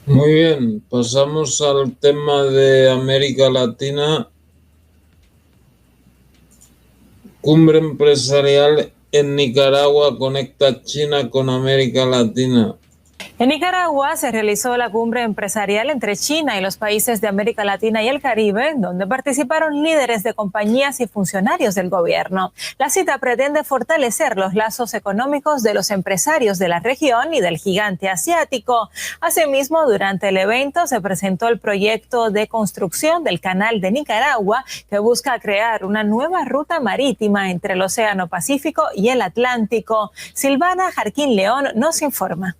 Muy bien, pasamos al tema de América Latina. Cumbre empresarial en Nicaragua conecta China con América Latina. En Nicaragua se realizó la cumbre empresarial entre China y los países de América Latina y el Caribe, donde participaron líderes de compañías y funcionarios del gobierno. La cita pretende fortalecer los lazos económicos de los empresarios de la región y del gigante asiático. Asimismo, durante el evento se presentó el proyecto de construcción del Canal de Nicaragua, que busca crear una nueva ruta marítima entre el Océano Pacífico y el Atlántico. Silvana Jarquín León nos informa.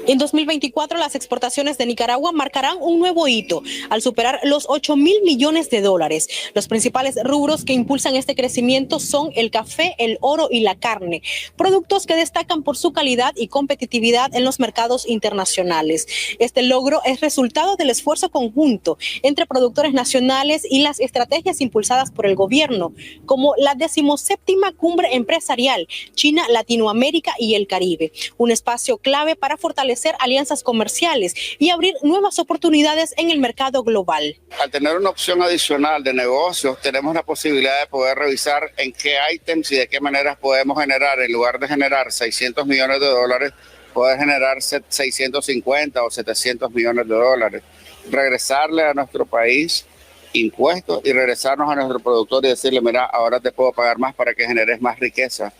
En 2024, las exportaciones de Nicaragua marcarán un nuevo hito al superar los 8.000 millones de dólares. Los principales rubros que impulsan este crecimiento son el café, el oro y la carne, productos que destacan por su calidad y competitividad en los mercados internacionales. Este logro es resultado del esfuerzo conjunto entre productores nacionales y las estrategias impulsadas por el gobierno, como la 17ª Cumbre Empresarial China, Latinoamérica y el Caribe, un espacio clave para fortalecer alianzas comerciales y abrir nuevas oportunidades en el mercado global. Al tener una opción adicional de negocios, tenemos la posibilidad de poder revisar en qué ítems y de qué maneras podemos generar, en lugar de generar 600 millones de dólares, poder generar 650 o 700 millones de dólares. Regresarle a nuestro país impuestos y regresarnos a nuestro productor y decirle, mira, ahora te puedo pagar más para que generes más riqueza.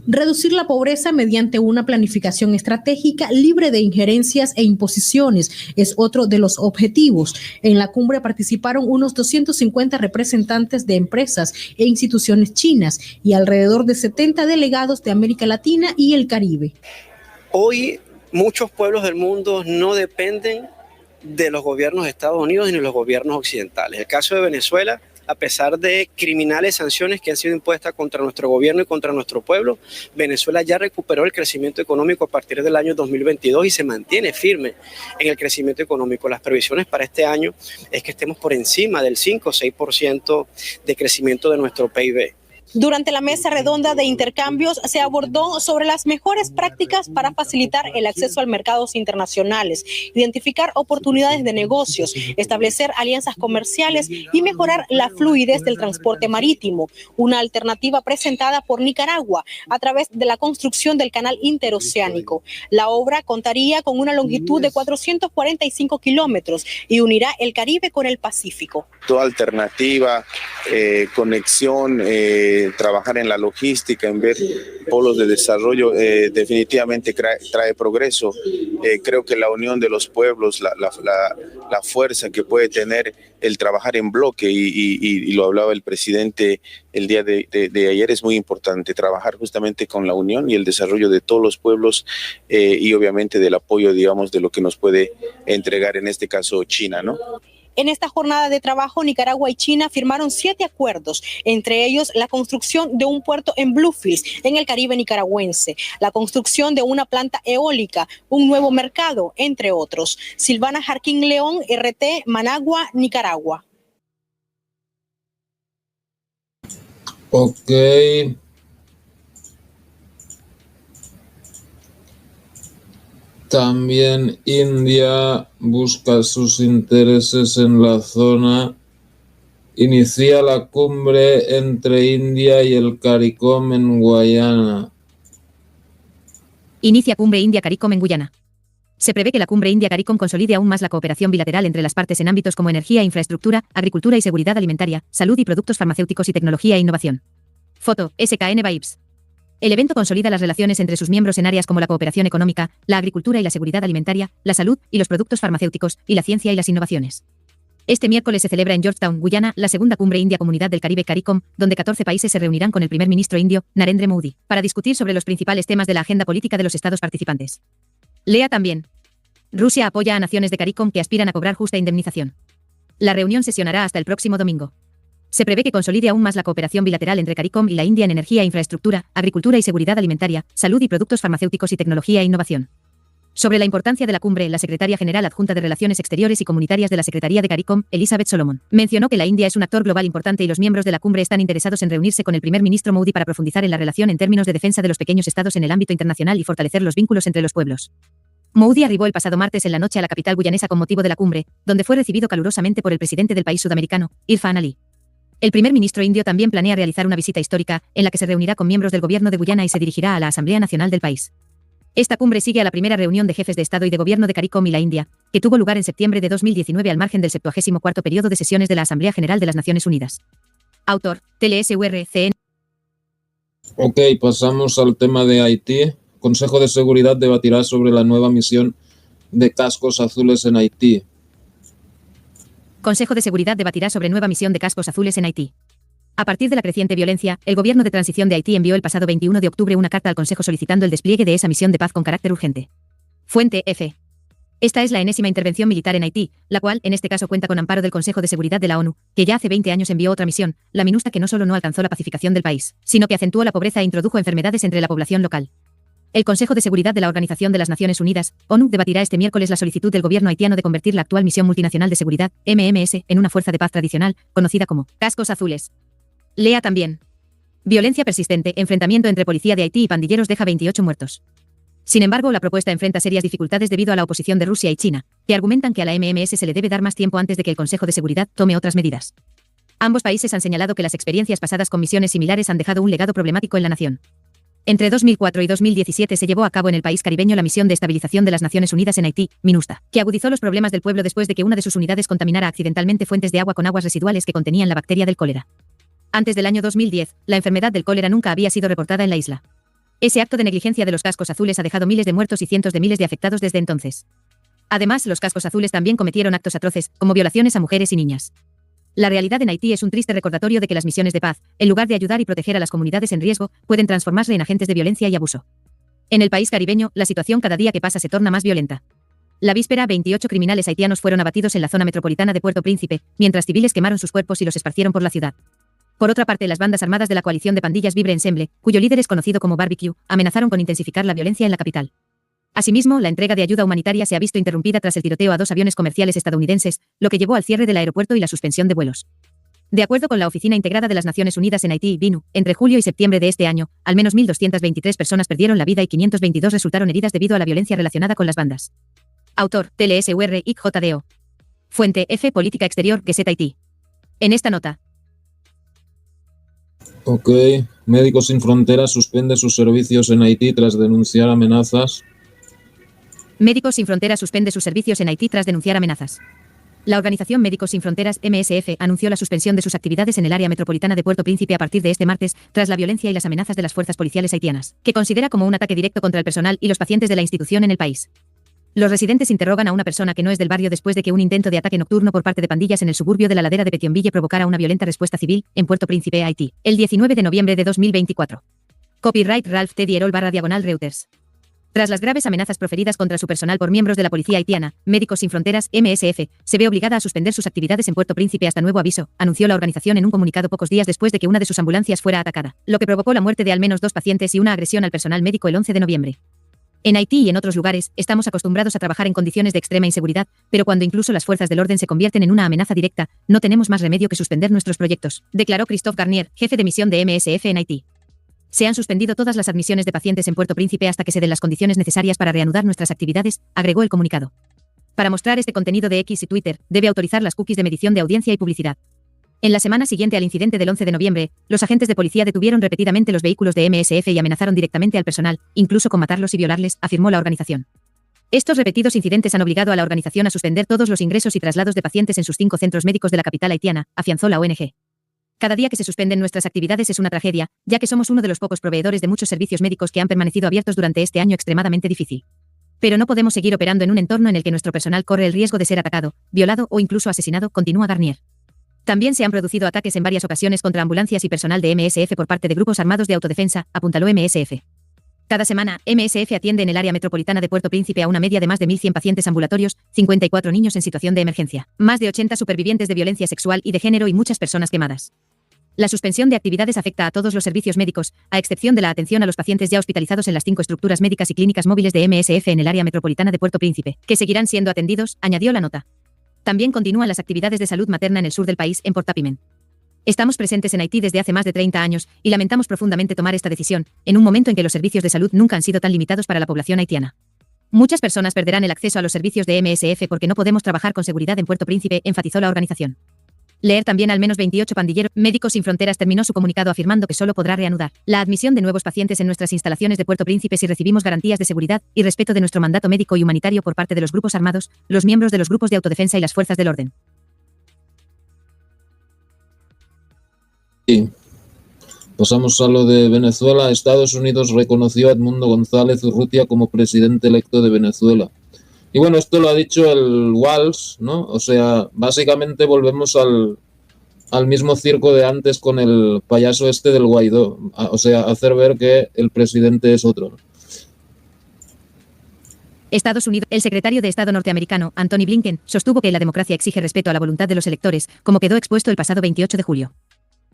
Reducir la pobreza mediante una planificación estratégica libre de injerencias e imposiciones es otro de los objetivos. En la cumbre participaron unos 250 representantes de empresas e instituciones chinas y alrededor de 70 delegados de América Latina y el Caribe. Hoy muchos pueblos del mundo no dependen de los gobiernos de Estados Unidos ni de los gobiernos occidentales. El caso de Venezuela, a pesar de criminales sanciones que han sido impuestas contra nuestro gobierno y contra nuestro pueblo, Venezuela ya recuperó el crecimiento económico a partir del año 2022 y se mantiene firme en el crecimiento económico. Las previsiones para este año es que estemos por encima del 5 o 6% de crecimiento de nuestro PIB. Durante la mesa redonda de intercambios se abordó sobre las mejores prácticas para facilitar el acceso a mercados internacionales, identificar oportunidades de negocios, establecer alianzas comerciales y mejorar la fluidez del transporte marítimo, una alternativa presentada por Nicaragua a través de la construcción del canal interoceánico. La obra contaría con una longitud de 445 kilómetros y unirá el Caribe con el Pacífico. Toda alternativa, conexión, trabajar en la logística, en ver polos de desarrollo, definitivamente trae progreso. Creo que la unión de los pueblos, la fuerza que puede tener el trabajar en bloque, y lo hablaba el presidente el día de ayer, es muy importante trabajar justamente con la unión y el desarrollo de todos los pueblos y obviamente del apoyo, digamos, de lo que nos puede entregar en este caso China, ¿no? En esta jornada de trabajo, Nicaragua y China firmaron 7 acuerdos, entre ellos la construcción de un puerto en Bluefields, en el Caribe nicaragüense, la construcción de una planta eólica, un nuevo mercado, entre otros. Silvana Jarquín León, RT, Managua, Nicaragua. Ok. También India busca sus intereses en la zona. Inicia la cumbre entre India y el CARICOM en Guyana. Inicia cumbre India-CARICOM en Guyana. Se prevé que la cumbre India-CARICOM consolide aún más la cooperación bilateral entre las partes en ámbitos como energía, infraestructura, agricultura y seguridad alimentaria, salud y productos farmacéuticos y tecnología e innovación. Foto, SKN Vibes. El evento consolida las relaciones entre sus miembros en áreas como la cooperación económica, la agricultura y la seguridad alimentaria, la salud y los productos farmacéuticos, y la ciencia y las innovaciones. Este miércoles se celebra en Georgetown, Guyana, la segunda cumbre India Comunidad del Caribe CARICOM, donde 14 países se reunirán con el primer ministro indio, Narendra Modi, para discutir sobre los principales temas de la agenda política de los estados participantes. Lea también. Rusia apoya a naciones de CARICOM que aspiran a cobrar justa indemnización. La reunión sesionará hasta el próximo domingo. Se prevé que consolide aún más la cooperación bilateral entre CARICOM y la India en energía, infraestructura, agricultura y seguridad alimentaria, salud y productos farmacéuticos y tecnología e innovación. Sobre la importancia de la cumbre, la secretaria general adjunta de Relaciones Exteriores y Comunitarias de la Secretaría de CARICOM, Elizabeth Solomon, mencionó que la India es un actor global importante y los miembros de la cumbre están interesados en reunirse con el primer ministro Modi para profundizar en la relación en términos de defensa de los pequeños estados en el ámbito internacional y fortalecer los vínculos entre los pueblos. Modi arribó el pasado martes en la noche a la capital guyanesa con motivo de la cumbre, donde fue recibido calurosamente por el presidente del país sudamericano, Irfan Ali. El primer ministro indio también planea realizar una visita histórica, en la que se reunirá con miembros del gobierno de Guyana y se dirigirá a la Asamblea Nacional del país. Esta cumbre sigue a la primera reunión de jefes de Estado y de Gobierno de CARICOM y la India, que tuvo lugar en septiembre de 2019 al margen del 74º periodo de sesiones de la Asamblea General de las Naciones Unidas. Autor, TLSUR-CN. Ok, pasamos al tema de Haití. Consejo de Seguridad debatirá sobre la nueva misión de cascos azules en Haití. Consejo de Seguridad debatirá sobre nueva misión de cascos azules en Haití. A partir de la creciente violencia, el gobierno de transición de Haití envió el pasado 21 de octubre una carta al Consejo solicitando el despliegue de esa misión de paz con carácter urgente. Fuente F. Esta es la enésima intervención militar en Haití, la cual, en este caso, cuenta con amparo del Consejo de Seguridad de la ONU, que ya hace 20 años envió otra misión, la MINUSTA, que no solo no alcanzó la pacificación del país, sino que acentuó la pobreza e introdujo enfermedades entre la población local. El Consejo de Seguridad de la Organización de las Naciones Unidas, ONU, debatirá este miércoles la solicitud del gobierno haitiano de convertir la actual Misión Multinacional de Seguridad, MMS, en una fuerza de paz tradicional, conocida como cascos azules. Lea también. Violencia persistente, enfrentamiento entre policía de Haití y pandilleros deja 28 muertos. Sin embargo, la propuesta enfrenta serias dificultades debido a la oposición de Rusia y China, que argumentan que a la MMS se le debe dar más tiempo antes de que el Consejo de Seguridad tome otras medidas. Ambos países han señalado que las experiencias pasadas con misiones similares han dejado un legado problemático en la nación. Entre 2004 y 2017 se llevó a cabo en el país caribeño la Misión de Estabilización de las Naciones Unidas en Haití, MINUSTA, que agudizó los problemas del pueblo después de que una de sus unidades contaminara accidentalmente fuentes de agua con aguas residuales que contenían la bacteria del cólera. Antes del año 2010, la enfermedad del cólera nunca había sido reportada en la isla. Ese acto de negligencia de los cascos azules ha dejado miles de muertos y cientos de miles de afectados desde entonces. Además, los cascos azules también cometieron actos atroces, como violaciones a mujeres y niñas. La realidad en Haití es un triste recordatorio de que las misiones de paz, en lugar de ayudar y proteger a las comunidades en riesgo, pueden transformarse en agentes de violencia y abuso. En el país caribeño, la situación cada día que pasa se torna más violenta. La víspera, 28 criminales haitianos fueron abatidos en la zona metropolitana de Puerto Príncipe, mientras civiles quemaron sus cuerpos y los esparcieron por la ciudad. Por otra parte, las bandas armadas de la coalición de pandillas Vivre Ensemble, cuyo líder es conocido como Barbecue, amenazaron con intensificar la violencia en la capital. Asimismo, la entrega de ayuda humanitaria se ha visto interrumpida tras el tiroteo a 2 aviones comerciales estadounidenses, lo que llevó al cierre del aeropuerto y la suspensión de vuelos. De acuerdo con la Oficina Integrada de las Naciones Unidas en Haití, BINU, entre julio y septiembre de este año, al menos 1.223 personas perdieron la vida y 522 resultaron heridas debido a la violencia relacionada con las bandas. Autor, TLSUR-ICJDO. Fuente, F. Política Exterior, Gazette Haití. En esta nota. Ok, Médicos Sin Fronteras suspende sus servicios en Haití tras denunciar amenazas. Médicos Sin Fronteras suspende sus servicios en Haití tras denunciar amenazas. La organización Médicos Sin Fronteras, MSF, anunció la suspensión de sus actividades en el área metropolitana de Puerto Príncipe a partir de este martes, tras la violencia y las amenazas de las fuerzas policiales haitianas, que considera como un ataque directo contra el personal y los pacientes de la institución en el país. Los residentes interrogan a una persona que no es del barrio después de que un intento de ataque nocturno por parte de pandillas en el suburbio de la ladera de Petionville provocara una violenta respuesta civil en Puerto Príncipe, Haití, el 19 de noviembre de 2024. Copyright Ralph Teddy Erol /Reuters. Tras las graves amenazas proferidas contra su personal por miembros de la policía haitiana, Médicos Sin Fronteras, MSF, se ve obligada a suspender sus actividades en Puerto Príncipe hasta nuevo aviso, anunció la organización en un comunicado pocos días después de que una de sus ambulancias fuera atacada, lo que provocó la muerte de al menos 2 pacientes y una agresión al personal médico el 11 de noviembre. En Haití y en otros lugares, estamos acostumbrados a trabajar en condiciones de extrema inseguridad, pero cuando incluso las fuerzas del orden se convierten en una amenaza directa, no tenemos más remedio que suspender nuestros proyectos, declaró Christophe Garnier, jefe de misión de MSF en Haití. Se han suspendido todas las admisiones de pacientes en Puerto Príncipe hasta que se den las condiciones necesarias para reanudar nuestras actividades, agregó el comunicado. Para mostrar este contenido de X y Twitter, debe autorizar las cookies de medición de audiencia y publicidad. En la semana siguiente al incidente del 11 de noviembre, los agentes de policía detuvieron repetidamente los vehículos de MSF y amenazaron directamente al personal, incluso con matarlos y violarles, afirmó la organización. Estos repetidos incidentes han obligado a la organización a suspender todos los ingresos y traslados de pacientes en sus 5 centros médicos de la capital haitiana, afianzó la ONG. Cada día que se suspenden nuestras actividades es una tragedia, ya que somos uno de los pocos proveedores de muchos servicios médicos que han permanecido abiertos durante este año extremadamente difícil. Pero no podemos seguir operando en un entorno en el que nuestro personal corre el riesgo de ser atacado, violado o incluso asesinado, continúa Garnier. También se han producido ataques en varias ocasiones contra ambulancias y personal de MSF por parte de grupos armados de autodefensa, apuntaló MSF. Cada semana, MSF atiende en el área metropolitana de Puerto Príncipe a una media de más de 1.100 pacientes ambulatorios, 54 niños en situación de emergencia, más de 80 supervivientes de violencia sexual y de género y muchas personas quemadas. La suspensión de actividades afecta a todos los servicios médicos, a excepción de la atención a los pacientes ya hospitalizados en las 5 estructuras médicas y clínicas móviles de MSF en el área metropolitana de Puerto Príncipe, que seguirán siendo atendidos, añadió la nota. También continúan las actividades de salud materna en el sur del país, en Port Tapimen. Estamos presentes en Haití desde hace más de 30 años y lamentamos profundamente tomar esta decisión, en un momento en que los servicios de salud nunca han sido tan limitados para la población haitiana. Muchas personas perderán el acceso a los servicios de MSF porque no podemos trabajar con seguridad en Puerto Príncipe, enfatizó la organización. Leer también al menos 28 pandilleros. Médicos Sin Fronteras terminó su comunicado afirmando que solo podrá reanudar la admisión de nuevos pacientes en nuestras instalaciones de Puerto Príncipe si recibimos garantías de seguridad y respeto de nuestro mandato médico y humanitario por parte de los grupos armados, los miembros de los grupos de autodefensa y las fuerzas del orden. Sí. Pasamos a lo de Venezuela. Estados Unidos reconoció a Edmundo González Urrutia como presidente electo de Venezuela. Y bueno, esto lo ha dicho el Walls, ¿no? O sea, básicamente volvemos al mismo circo de antes con el payaso este del Guaidó. O sea, hacer ver que el presidente es otro. Estados Unidos. El secretario de Estado norteamericano, Antony Blinken, sostuvo que la democracia exige respeto a la voluntad de los electores, como quedó expuesto el pasado 28 de julio.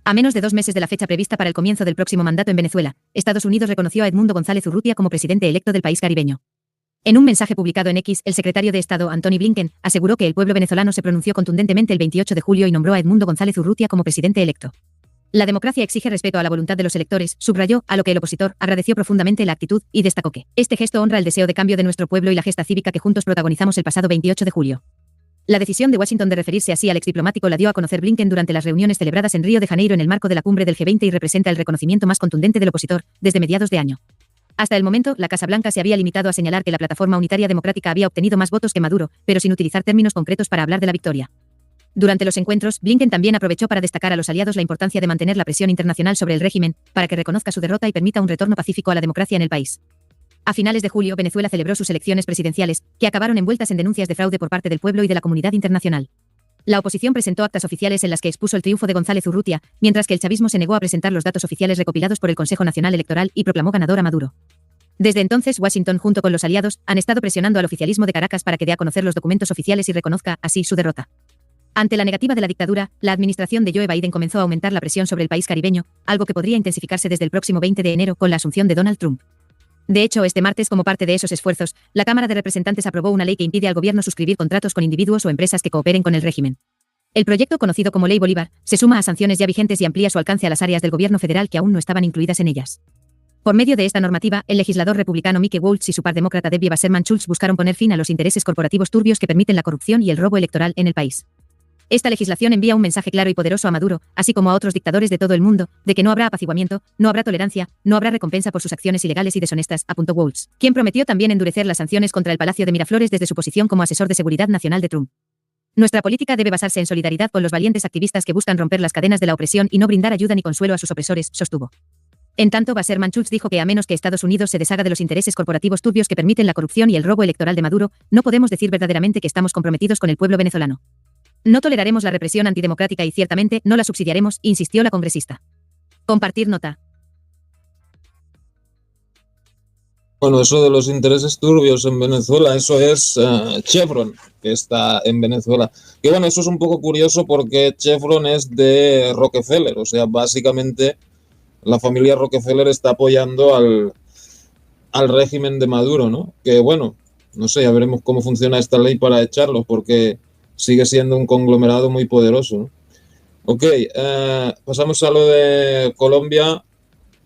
A menos de 2 meses de la fecha prevista para el comienzo del próximo mandato en Venezuela, Estados Unidos reconoció a Edmundo González Urrutia como presidente electo del país caribeño. En un mensaje publicado en X, el secretario de Estado, Antony Blinken, aseguró que el pueblo venezolano se pronunció contundentemente el 28 de julio y nombró a Edmundo González Urrutia como presidente electo. La democracia exige respeto a la voluntad de los electores, subrayó, a lo que el opositor agradeció profundamente la actitud y destacó que este gesto honra el deseo de cambio de nuestro pueblo y la gesta cívica que juntos protagonizamos el pasado 28 de julio. La decisión de Washington de referirse así al exdiplomático la dio a conocer Blinken durante las reuniones celebradas en Río de Janeiro en el marco de la cumbre del G20 y representa el reconocimiento más contundente del opositor desde mediados de año. Hasta el momento, la Casa Blanca se había limitado a señalar que la Plataforma Unitaria Democrática había obtenido más votos que Maduro, pero sin utilizar términos concretos para hablar de la victoria. Durante los encuentros, Blinken también aprovechó para destacar a los aliados la importancia de mantener la presión internacional sobre el régimen, para que reconozca su derrota y permita un retorno pacífico a la democracia en el país. A finales de julio, Venezuela celebró sus elecciones presidenciales, que acabaron envueltas en denuncias de fraude por parte del pueblo y de la comunidad internacional. La oposición presentó actas oficiales en las que expuso el triunfo de González Urrutia, mientras que el chavismo se negó a presentar los datos oficiales recopilados por el Consejo Nacional Electoral y proclamó ganador a Maduro. Desde entonces, Washington, junto con los aliados, han estado presionando al oficialismo de Caracas para que dé a conocer los documentos oficiales y reconozca, así, su derrota. Ante la negativa de la dictadura, la administración de Joe Biden comenzó a aumentar la presión sobre el país caribeño, algo que podría intensificarse desde el próximo 20 de enero con la asunción de Donald Trump. De hecho, este martes, como parte de esos esfuerzos, la Cámara de Representantes aprobó una ley que impide al gobierno suscribir contratos con individuos o empresas que cooperen con el régimen. El proyecto, conocido como Ley Bolívar, se suma a sanciones ya vigentes y amplía su alcance a las áreas del gobierno federal que aún no estaban incluidas en ellas. Por medio de esta normativa, el legislador republicano Mike Waltz y su par demócrata Debbie Wasserman Schultz buscaron poner fin a los intereses corporativos turbios que permiten la corrupción y el robo electoral en el país. Esta legislación envía un mensaje claro y poderoso a Maduro, así como a otros dictadores de todo el mundo, de que no habrá apaciguamiento, no habrá tolerancia, no habrá recompensa por sus acciones ilegales y deshonestas, apuntó Waltz, quien prometió también endurecer las sanciones contra el Palacio de Miraflores desde su posición como asesor de seguridad nacional de Trump. Nuestra política debe basarse en solidaridad con los valientes activistas que buscan romper las cadenas de la opresión y no brindar ayuda ni consuelo a sus opresores, sostuvo. En tanto, Wasserman Schultz dijo que a menos que Estados Unidos se deshaga de los intereses corporativos turbios que permiten la corrupción y el robo electoral de Maduro, no podemos decir verdaderamente que estamos comprometidos con el pueblo venezolano. No toleraremos la represión antidemocrática y ciertamente no la subsidiaremos, insistió la congresista. Compartir nota. Bueno, eso de los intereses turbios en Venezuela, eso es Chevron, que está en Venezuela. Y bueno, eso es un poco curioso porque Chevron es de Rockefeller, o sea, básicamente la familia Rockefeller está apoyando al régimen de Maduro, ¿no? Que bueno, no sé, ya veremos cómo funciona esta ley para echarlos, porque sigue siendo un conglomerado muy poderoso, ¿no? Ok, pasamos a lo de Colombia.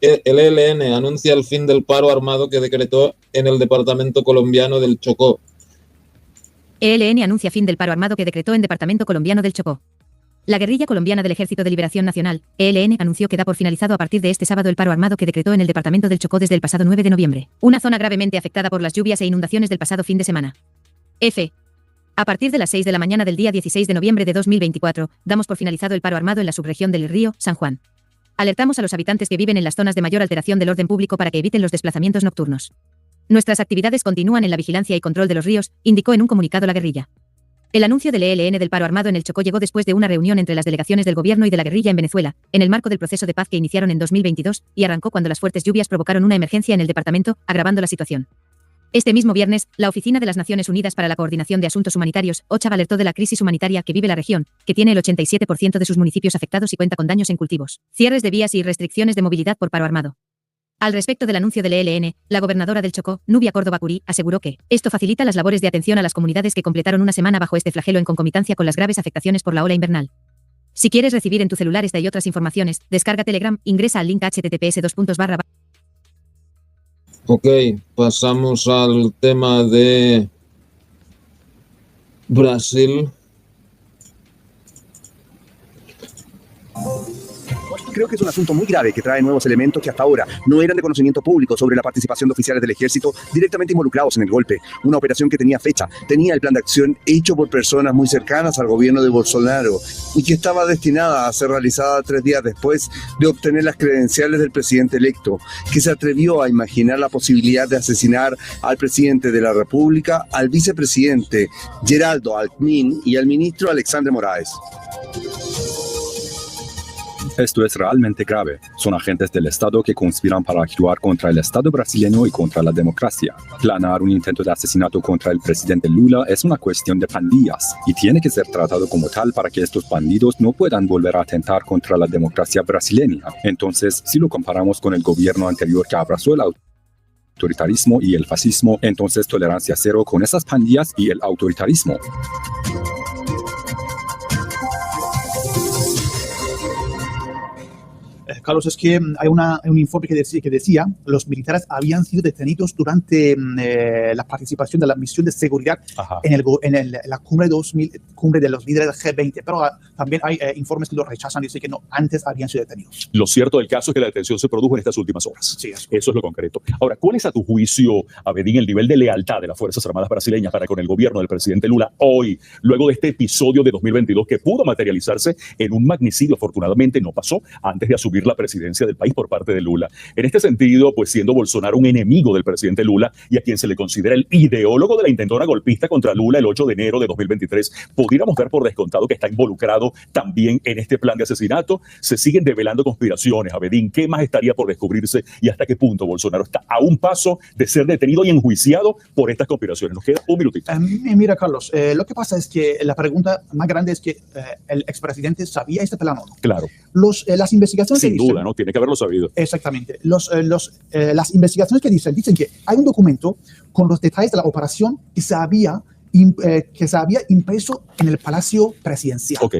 El ELN anuncia el fin del paro armado que decretó en el departamento colombiano del Chocó. ELN anuncia fin del paro armado que decretó en departamento colombiano del Chocó. La guerrilla colombiana del Ejército de Liberación Nacional, ELN, anunció que da por finalizado a partir de este sábado el paro armado que decretó en el departamento del Chocó desde el pasado 9 de noviembre, una zona gravemente afectada por las lluvias e inundaciones del pasado fin de semana. A partir de las 6 de la mañana del día 16 de noviembre de 2024, damos por finalizado el paro armado en la subregión del Río, San Juan. Alertamos a los habitantes que viven en las zonas de mayor alteración del orden público para que eviten los desplazamientos nocturnos. Nuestras actividades continúan en la vigilancia y control de los ríos, indicó en un comunicado la guerrilla. El anuncio del ELN del paro armado en el Chocó llegó después de una reunión entre las delegaciones del gobierno y de la guerrilla en Venezuela, en el marco del proceso de paz que iniciaron en 2022, y arrancó cuando las fuertes lluvias provocaron una emergencia en el departamento, agravando la situación. Este mismo viernes, la Oficina de las Naciones Unidas para la Coordinación de Asuntos Humanitarios, OCHA, alertó de la crisis humanitaria que vive la región, que tiene el 87% de sus municipios afectados y cuenta con daños en cultivos, cierres de vías y restricciones de movilidad por paro armado. Al respecto del anuncio del ELN, la gobernadora del Chocó, Nubia Córdoba Curí, aseguró que esto facilita las labores de atención a las comunidades que completaron una semana bajo este flagelo en concomitancia con las graves afectaciones por la ola invernal. Si quieres recibir en tu celular esta y otras informaciones, descarga Telegram, ingresa al link https://. Ok, pasamos al tema de Brasil. Creo que es un asunto muy grave que trae nuevos elementos que hasta ahora no eran de conocimiento público sobre la participación de oficiales del ejército directamente involucrados en el golpe. Una operación que tenía fecha, tenía el plan de acción hecho por personas muy cercanas al gobierno de Bolsonaro y que estaba destinada a ser realizada 3 días después de obtener las credenciales del presidente electo, que se atrevió a imaginar la posibilidad de asesinar al presidente de la República, al vicepresidente Geraldo Alckmin y al ministro Alexandre Moraes. Esto es realmente grave. Son agentes del Estado que conspiran para actuar contra el Estado brasileño y contra la democracia. Planear un intento de asesinato contra el presidente Lula es una cuestión de pandillas y tiene que ser tratado como tal para que estos bandidos no puedan volver a atentar contra la democracia brasileña. Entonces, si lo comparamos con el gobierno anterior que abrazó el autoritarismo y el fascismo, entonces tolerancia cero con esas pandillas y el autoritarismo. Carlos, es que hay un informe que decía los militares habían sido detenidos durante la participación de la misión de seguridad en la cumbre de los líderes del G20, pero también hay informes que lo rechazan y dicen que no, antes habían sido detenidos. Lo cierto del caso es que la detención se produjo en estas últimas horas. Sí, eso es lo concreto. Ahora, ¿cuál es a tu juicio, Abedín, el nivel de lealtad de las Fuerzas Armadas brasileñas para con el gobierno del presidente Lula hoy, luego de este episodio de 2022 que pudo materializarse en un magnicidio? Afortunadamente no pasó antes de asumir la presidencia del país por parte de Lula. En este sentido, pues siendo Bolsonaro un enemigo del presidente Lula y a quien se le considera el ideólogo de la intentona golpista contra Lula el 8 de enero de 2023, pudiéramos dar por descontado que está involucrado también en este plan de asesinato. Se siguen develando conspiraciones, Abedín. ¿Qué más estaría por descubrirse y hasta qué punto Bolsonaro está a un paso de ser detenido y enjuiciado por estas conspiraciones? Nos queda un minutito. Mira, Carlos, lo que pasa es que la pregunta más grande es que el expresidente sabía este plan o no. Claro. Las investigaciones sin duda, ¿no? Tiene que haberlo sabido. Exactamente. Las investigaciones que dicen que hay un documento con los detalles de la operación que se había impreso en el Palacio Presidencial. Ok.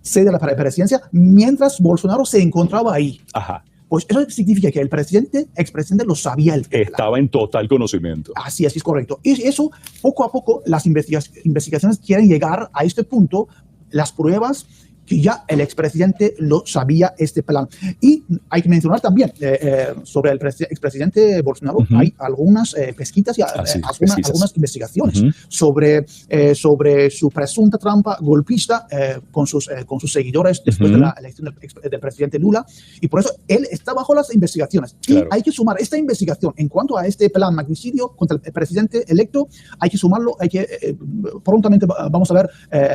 Sede de la presidencia, mientras Bolsonaro se encontraba ahí. Ajá. Pues eso significa que el expresidente lo sabía. Estaba en total conocimiento. Así es correcto. Y eso, poco a poco, las investigaciones quieren llegar a este punto, las pruebas que ya el expresidente lo sabía este plan. Y hay que mencionar también sobre el expresidente Bolsonaro, hay algunas pesquisas y algunas investigaciones sobre su presunta trampa golpista con sus seguidores después de la elección del presidente Lula, y por eso él está bajo las investigaciones. Claro. Y hay que sumar esta investigación en cuanto a este plan magnicidio contra el presidente electo, hay que sumarlo, prontamente vamos a ver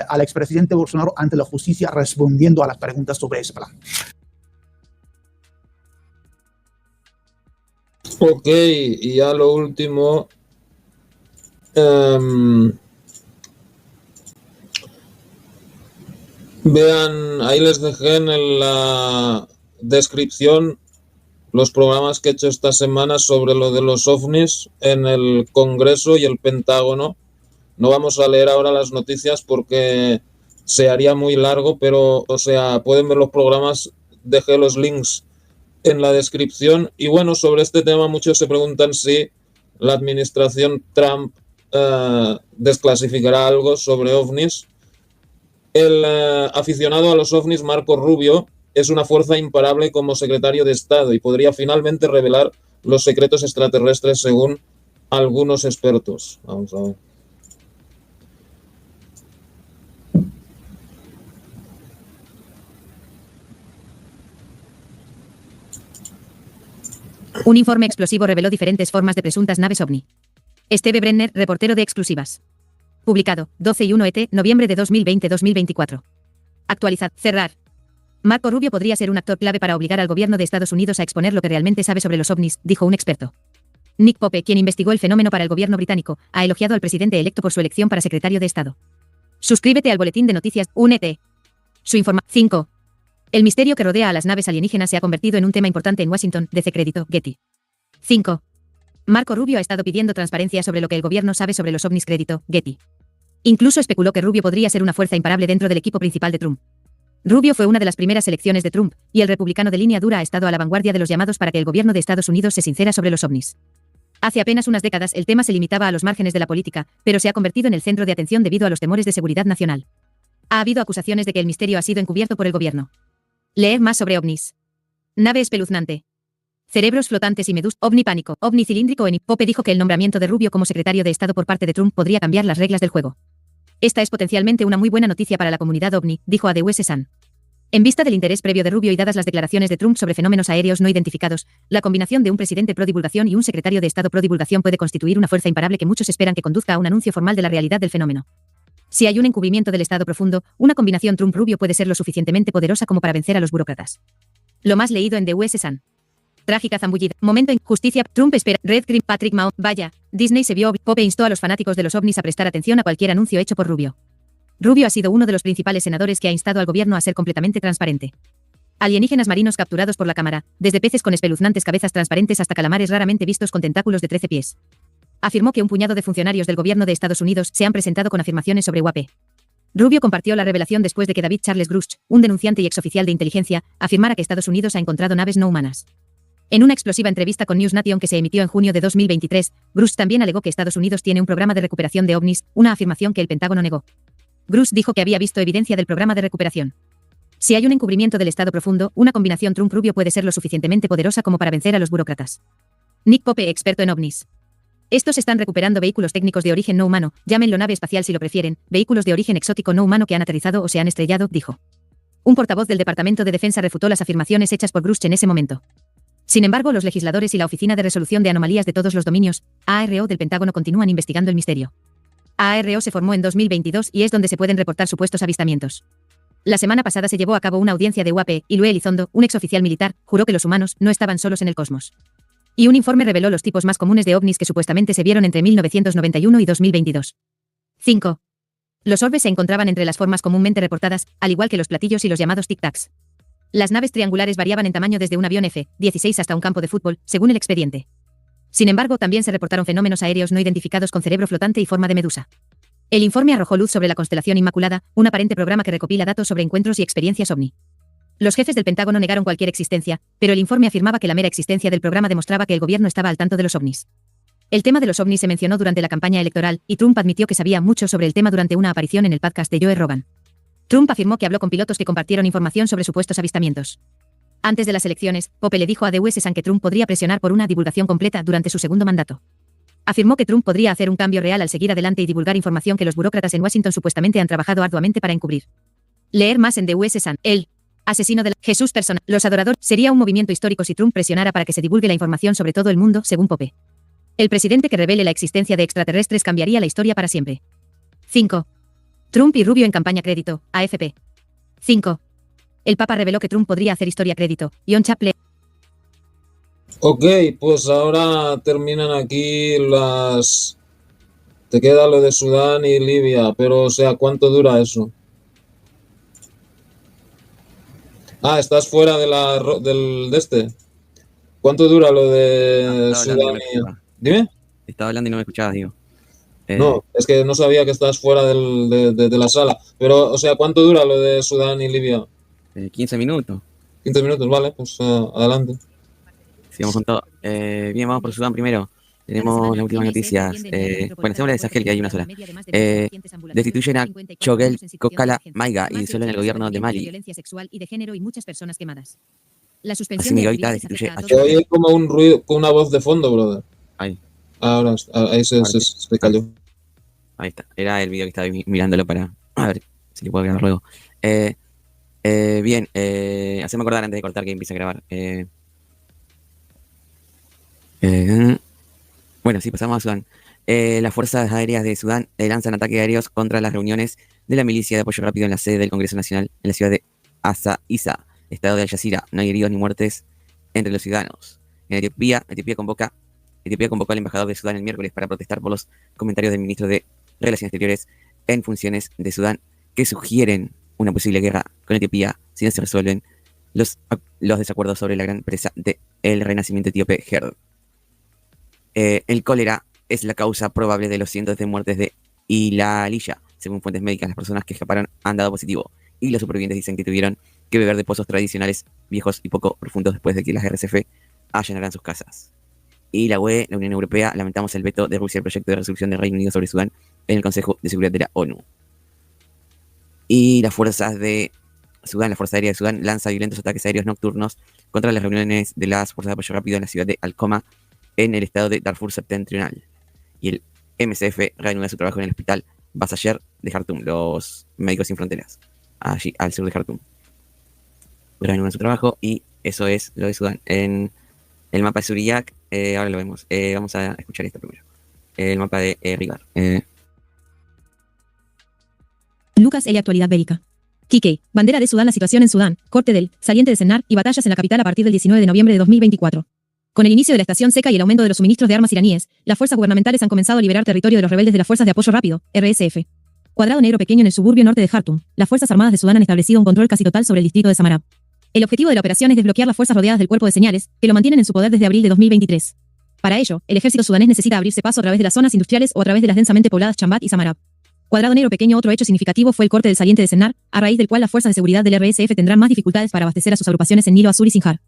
al expresidente Bolsonaro ante la justicia respondiendo a las preguntas sobre ese plan. Ok, y ya lo último. Vean, ahí les dejé en la descripción los programas que he hecho esta semana sobre lo de los ovnis en el Congreso y el Pentágono. No vamos a leer ahora las noticias porque se haría muy largo, pero, o sea, pueden ver los programas, dejé los links en la descripción. Y bueno, sobre este tema muchos se preguntan si la administración Trump desclasificará algo sobre ovnis. El aficionado a los ovnis, Marco Rubio, es una fuerza imparable como secretario de Estado y podría finalmente revelar los secretos extraterrestres según algunos expertos. Vamos a ver. Un informe explosivo reveló diferentes formas de presuntas naves ovni. Steve Brenner, reportero de Exclusivas. Publicado, 12/1 ET, noviembre de 2020-2024. Actualizar, cerrar. Marco Rubio podría ser un actor clave para obligar al gobierno de Estados Unidos a exponer lo que realmente sabe sobre los ovnis, dijo un experto. Nick Pope, quien investigó el fenómeno para el gobierno británico, ha elogiado al presidente electo por su elección para secretario de Estado. Suscríbete al boletín de noticias, únete. Su información. 5. El misterio que rodea a las naves alienígenas se ha convertido en un tema importante en Washington, DC crédito, Getty. 5. Marco Rubio ha estado pidiendo transparencia sobre lo que el gobierno sabe sobre los ovnis crédito, Getty. Incluso especuló que Rubio podría ser una fuerza imparable dentro del equipo principal de Trump. Rubio fue una de las primeras elecciones de Trump, y el republicano de línea dura ha estado a la vanguardia de los llamados para que el gobierno de Estados Unidos se sincera sobre los ovnis. Hace apenas unas décadas el tema se limitaba a los márgenes de la política, pero se ha convertido en el centro de atención debido a los temores de seguridad nacional. Ha habido acusaciones de que el misterio ha sido encubierto por el gobierno. Leer más sobre ovnis. Nave espeluznante. Cerebros flotantes y medusas. OVNI pánico. OVNI cilíndrico en Pope dijo que el nombramiento de Rubio como secretario de Estado por parte de Trump podría cambiar las reglas del juego. Esta es potencialmente una muy buena noticia para la comunidad OVNI, dijo a The US Sun. En vista del interés previo de Rubio y dadas las declaraciones de Trump sobre fenómenos aéreos no identificados, la combinación de un presidente pro divulgación y un secretario de Estado pro divulgación puede constituir una fuerza imparable que muchos esperan que conduzca a un anuncio formal de la realidad del fenómeno. Si hay un encubrimiento del Estado profundo, una combinación Trump-Rubio puede ser lo suficientemente poderosa como para vencer a los burócratas. Lo más leído en The US Sun. Trágica zambullida. Momento en justicia. Trump espera. Red Cream. Patrick Mahon. Vaya. Disney se vio. Pope instó a los fanáticos de los ovnis a prestar atención a cualquier anuncio hecho por Rubio. Rubio ha sido uno de los principales senadores que ha instado al gobierno a ser completamente transparente. Alienígenas marinos capturados por la cámara, desde peces con espeluznantes cabezas transparentes hasta calamares raramente vistos con tentáculos de 13 pies. Afirmó que un puñado de funcionarios del gobierno de Estados Unidos se han presentado con afirmaciones sobre UAP. Rubio compartió la revelación después de que David Charles Grush, un denunciante y exoficial de inteligencia, afirmara que Estados Unidos ha encontrado naves no humanas. En una explosiva entrevista con News Nation que se emitió en junio de 2023, Grush también alegó que Estados Unidos tiene un programa de recuperación de ovnis, una afirmación que el Pentágono negó. Grush dijo que había visto evidencia del programa de recuperación. Si hay un encubrimiento del Estado profundo, una combinación Trump-Rubio puede ser lo suficientemente poderosa como para vencer a los burócratas. Nick Pope, experto en ovnis. Estos están recuperando vehículos técnicos de origen no humano, llámenlo nave espacial si lo prefieren, vehículos de origen exótico no humano que han aterrizado o se han estrellado, dijo. Un portavoz del Departamento de Defensa refutó las afirmaciones hechas por Grush en ese momento. Sin embargo, los legisladores y la Oficina de Resolución de Anomalías de Todos los Dominios, ARO del Pentágono continúan investigando el misterio. ARO se formó en 2022 y es donde se pueden reportar supuestos avistamientos. La semana pasada se llevó a cabo una audiencia de UAP, y Lue Elizondo, un exoficial militar, juró que los humanos no estaban solos en el cosmos. Y un informe reveló los tipos más comunes de ovnis que supuestamente se vieron entre 1991 y 2022. 5. Los orbes se encontraban entre las formas comúnmente reportadas, al igual que los platillos y los llamados tic-tacs. Las naves triangulares variaban en tamaño desde un avión F-16 hasta un campo de fútbol, según el expediente. Sin embargo, también se reportaron fenómenos aéreos no identificados con cerebro flotante y forma de medusa. El informe arrojó luz sobre la constelación Inmaculada, un aparente programa que recopila datos sobre encuentros y experiencias ovni. Los jefes del Pentágono negaron cualquier existencia, pero el informe afirmaba que la mera existencia del programa demostraba que el gobierno estaba al tanto de los ovnis. El tema de los ovnis se mencionó durante la campaña electoral, y Trump admitió que sabía mucho sobre el tema durante una aparición en el podcast de Joe Rogan. Trump afirmó que habló con pilotos que compartieron información sobre supuestos avistamientos. Antes de las elecciones, Pope le dijo a The US Sun que Trump podría presionar por una divulgación completa durante su segundo mandato. Afirmó que Trump podría hacer un cambio real al seguir adelante y divulgar información que los burócratas en Washington supuestamente han trabajado arduamente para encubrir. Leer más en The US Sun. El asesino de Jesús persona. Los adoradores. Sería un movimiento histórico si Trump presionara para que se divulgue la información sobre todo el mundo, según Pope. El presidente que revele la existencia de extraterrestres cambiaría la historia para siempre. 5. Trump y Rubio en campaña crédito, AFP. 5. El Papa reveló que Trump podría hacer historia crédito, John Chaplin. Ok, pues ahora terminan aquí las... Te queda lo de Sudán y Libia, pero o sea, ¿cuánto dura eso? Ah, estás fuera de de este. ¿Cuánto dura lo de Sudán y... Dime. Estaba hablando y no me escuchabas, digo. No, es que no sabía que estabas fuera de la sala. Pero, o sea, ¿cuánto dura lo de Sudán y Libia? 15 minutos. 15 minutos, vale, pues adelante. Sigamos con todo. Bien, vamos por Sudán primero. Tenemos las últimas noticias. Bueno, hacemos la de Sahel, que hay una sola. Destituyen a Choguel Kokala Maiga y disuelven el gobierno de Mali. Así Miguelita destituye a Choguel. Oye, como un ruido, con una voz de fondo, brother. Ahí. Ahora, ahí se cayó. Ahí está. Era el video que estaba mirándolo para... A ver si le puedo grabar luego. Bien, haceme acordar antes de cortar que empiece a grabar. Bueno, sí, pasamos a Sudán. Las fuerzas aéreas de Sudán lanzan ataques aéreos contra las reuniones de la milicia de apoyo rápido en la sede del Congreso Nacional en la ciudad de Isa, estado de Al Jazeera. No hay heridos ni muertes entre los ciudadanos. En Etiopía convoca Etiopía convocó al embajador de Sudán el miércoles para protestar por los comentarios del ministro de Relaciones Exteriores en funciones de Sudán que sugieren una posible guerra con Etiopía si no se resuelven los desacuerdos sobre la gran presa del renacimiento etíope Gerd. El cólera es la causa probable de los cientos de muertes de Ilalilla. Según fuentes médicas, las personas que escaparon han dado positivo y los supervivientes dicen que tuvieron que beber de pozos tradicionales viejos y poco profundos después de que las RSF allanaran sus casas. Y la UE, la Unión Europea, lamentamos el veto de Rusia al proyecto de resolución del Reino Unido sobre Sudán en el Consejo de Seguridad de la ONU. Y las fuerzas de Sudán, la Fuerza Aérea de Sudán, lanza violentos ataques aéreos nocturnos contra las reuniones de las fuerzas de apoyo rápido en la ciudad de Al-Khoma, en el estado de Darfur septentrional. Y el MSF reanuda su trabajo en el hospital Basayer de Jartum, los Médicos Sin Fronteras, allí al sur de Jartum. Reanudan su trabajo y eso es lo de Sudán. En el mapa de Suriyak, ahora lo vemos. Vamos a escuchar esto primero. El mapa de Rigar. Lucas L. Actualidad bélica. Kikei, bandera de Sudán. La situación en Sudán, corte del saliente de Sennar y batallas en la capital a partir del 19 de noviembre de 2024. Con el inicio de la estación seca y el aumento de los suministros de armas iraníes, las fuerzas gubernamentales han comenzado a liberar territorio de los rebeldes de las Fuerzas de Apoyo Rápido, RSF. Cuadrado negro pequeño en el suburbio norte de Jartum, las Fuerzas Armadas de Sudán han establecido un control casi total sobre el distrito de Samarab. El objetivo de la operación es desbloquear las fuerzas rodeadas del cuerpo de señales, que lo mantienen en su poder desde abril de 2023. Para ello, el ejército sudanés necesita abrirse paso a través de las zonas industriales o a través de las densamente pobladas Chambat y Samarab. Cuadrado negro pequeño. Otro hecho significativo fue el corte del saliente de Sennar, a raíz del cual las fuerzas de seguridad del RSF tendrán más dificultades para abastecer a sus agrupaciones en Nilo Azul y Sinjar.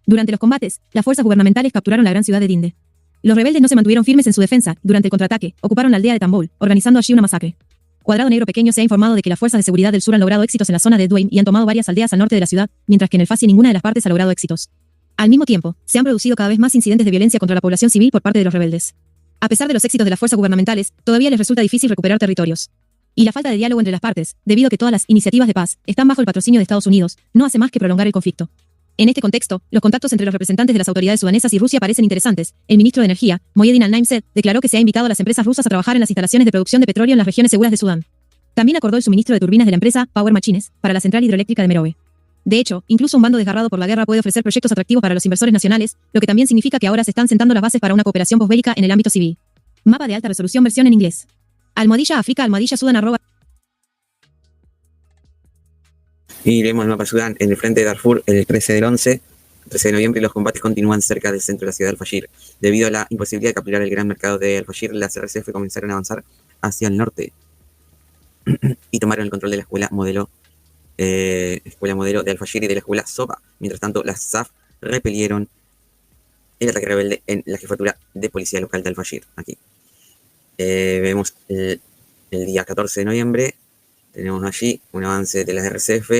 Durante los combates, las fuerzas gubernamentales capturaron la gran ciudad de Dinde. Los rebeldes no se mantuvieron firmes en su defensa. Durante el contraataque, ocuparon la aldea de Tambol, organizando allí una masacre. Cuadrado negro pequeño. Se ha informado de que las fuerzas de seguridad del sur han logrado éxitos en la zona de Duane y han tomado varias aldeas al norte de la ciudad, mientras que en el Fasi ninguna de las partes ha logrado éxitos. Al mismo tiempo, se han producido cada vez más incidentes de violencia contra la población civil por parte de los rebeldes. A pesar de los éxitos de las fuerzas gubernamentales, todavía les resulta difícil recuperar territorios. Y la falta de diálogo entre las partes, debido a que todas las iniciativas de paz están bajo el patrocinio de Estados Unidos, no hace más que prolongar el conflicto. En este contexto, los contactos entre los representantes de las autoridades sudanesas y Rusia parecen interesantes. El ministro de Energía, Moyedin Al-Naim declaró que se ha invitado a las empresas rusas a trabajar en las instalaciones de producción de petróleo en las regiones seguras de Sudán. También acordó el suministro de turbinas de la empresa Power Machines para la central hidroeléctrica de Merowe. De hecho, incluso un bando desgarrado por la guerra puede ofrecer proyectos atractivos para los inversores nacionales, lo que también significa que ahora se están sentando las bases para una cooperación posbélica en el ámbito civil. Mapa de alta resolución versión en inglés. Almohadilla África, almohadilla Sudán @ Y leemos el mapa de Sudán. En el frente de Darfur, el 13 de noviembre, los combates continúan cerca del centro de la ciudad de Al-Fashir. Debido a la imposibilidad de capturar el gran mercado de Al-Fashir, las RSF comenzaron a avanzar hacia el norte y tomaron el control de la escuela modelo de Al-Fashir y de la escuela Soba. Mientras tanto, las SAF repelieron el ataque rebelde en la jefatura de policía local de Al-Fashir. Aquí vemos el día 14 de noviembre. Tenemos allí un avance de las RSF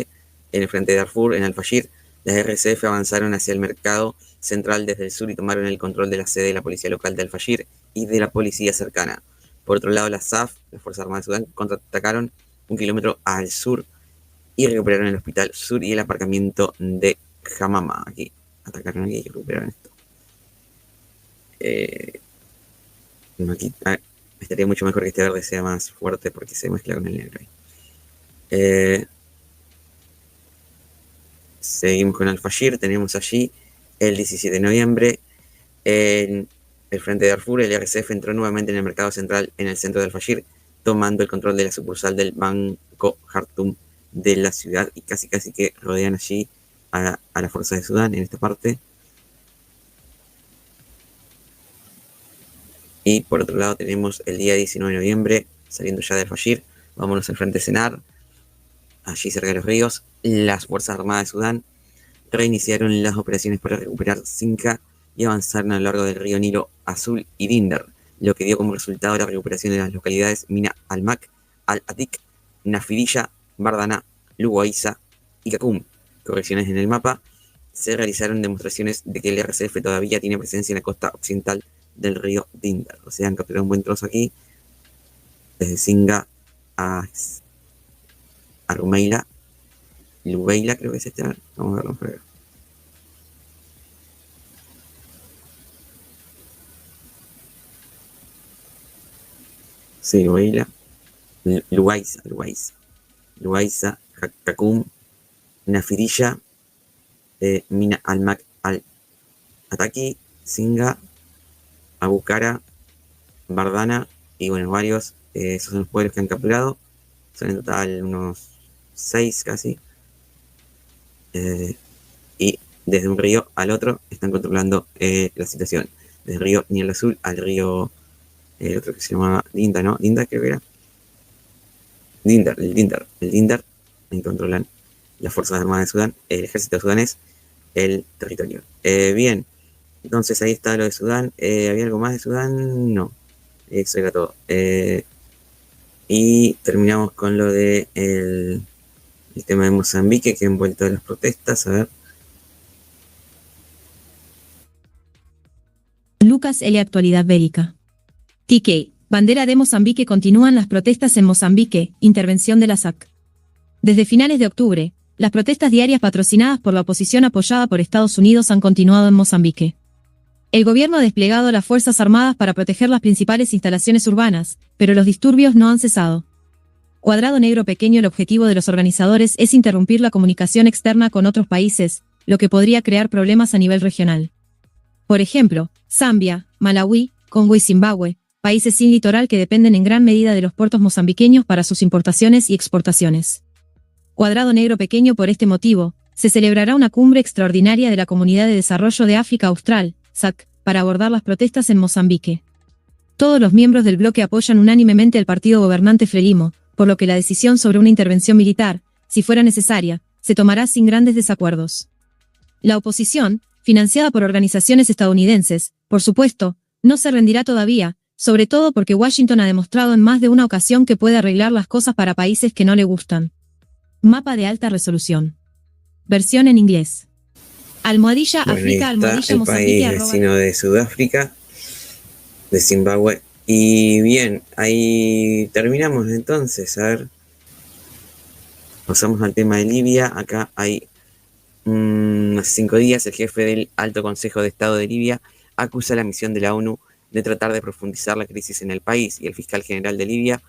en el frente de Darfur, en Al-Fashir. Las RSF avanzaron hacia el mercado central desde el sur y tomaron el control de la sede de la policía local de Al-Fashir y de la policía cercana. Por otro lado, las SAF, las Fuerzas Armadas de Sudán, contraatacaron 1 kilómetro al sur y recuperaron el hospital sur y el aparcamiento de Hamama. Aquí, atacaron aquí y recuperaron esto. Aquí estaría mucho mejor que este verde sea más fuerte porque se mezcla con el negro ahí. Seguimos con Al-Fashir. Tenemos allí el 17 de noviembre en el frente de Darfur. El RSF entró nuevamente en el mercado central en el centro de Al-Fashir, tomando el control de la sucursal del Banco Jartum de la ciudad y casi que rodean allí a las fuerzas de Sudán en esta parte. Y por otro lado tenemos el día 19 de noviembre saliendo ya de Al-Fashir. Vámonos al frente de Sennar. Allí cerca de los ríos, las Fuerzas Armadas de Sudán reiniciaron las operaciones para recuperar Sinca y avanzaron a lo largo del río Nilo Azul y Dinder, lo que dio como resultado la recuperación de las localidades Mina al-Mak, Al-Atik, Nafidilla, Bardana, Luguaiza y Kakum. Correcciones en el mapa. Se realizaron demostraciones de que el RSF todavía tiene presencia en la costa occidental del río Dinder. O sea, han capturado un buen trozo aquí, desde Singa a Rumeila, Lubeila, creo que es este. Vamos a verlo por acá. Sí, Lubeila, Luaiza, Kakum, Nafidilla, Mina al-Mak, Al-Ataki, Singa, Abucara, Bardana y bueno, varios. Esos son los pueblos que han capturado. Son en total unos 6 casi. Y desde un río al otro están controlando la situación. Desde el río Niel Azul al río, el otro que se llamaba Dinda, ¿no? Dinda creo que era. El Dindar, ahí controlan las Fuerzas Armadas de Sudán, el ejército sudanés, el territorio. Bien, entonces ahí está lo de Sudán. ¿Había algo más de Sudán? No, eso era todo. Y terminamos con lo de el tema de Mozambique, que ha envuelto a las protestas. A ver. Lucas L. Actualidad Bélica. TK. Bandera de Mozambique. Continúan las protestas en Mozambique. Intervención de la SAC. Desde finales de octubre, las protestas diarias patrocinadas por la oposición apoyada por Estados Unidos han continuado en Mozambique. El gobierno ha desplegado las Fuerzas Armadas para proteger las principales instalaciones urbanas, pero los disturbios no han cesado. Cuadrado Negro Pequeño. El objetivo de los organizadores es interrumpir la comunicación externa con otros países, lo que podría crear problemas a nivel regional. Por ejemplo, Zambia, Malawi, Congo y Zimbabue, países sin litoral que dependen en gran medida de los puertos mozambiqueños para sus importaciones y exportaciones. Cuadrado Negro Pequeño. Por este motivo, se celebrará una cumbre extraordinaria de la Comunidad de Desarrollo de África Austral, SADC, para abordar las protestas en Mozambique. Todos los miembros del bloque apoyan unánimemente al partido gobernante Frelimo, por lo que la decisión sobre una intervención militar, si fuera necesaria, se tomará sin grandes desacuerdos. La oposición, financiada por organizaciones estadounidenses, por supuesto, no se rendirá todavía, sobre todo porque Washington ha demostrado en más de una ocasión que puede arreglar las cosas para países que no le gustan. Mapa de alta resolución. Versión en inglés. Almohadilla África, almohadilla Mozambique. El país vecino de Sudáfrica, de Zimbabue. Y bien, ahí terminamos entonces. A ver, pasamos al tema de Libia. Acá hay hace 5 días el jefe del Alto Consejo de Estado de Libia acusa a la misión de la ONU de tratar de profundizar la crisis en el país, y el fiscal general de Libia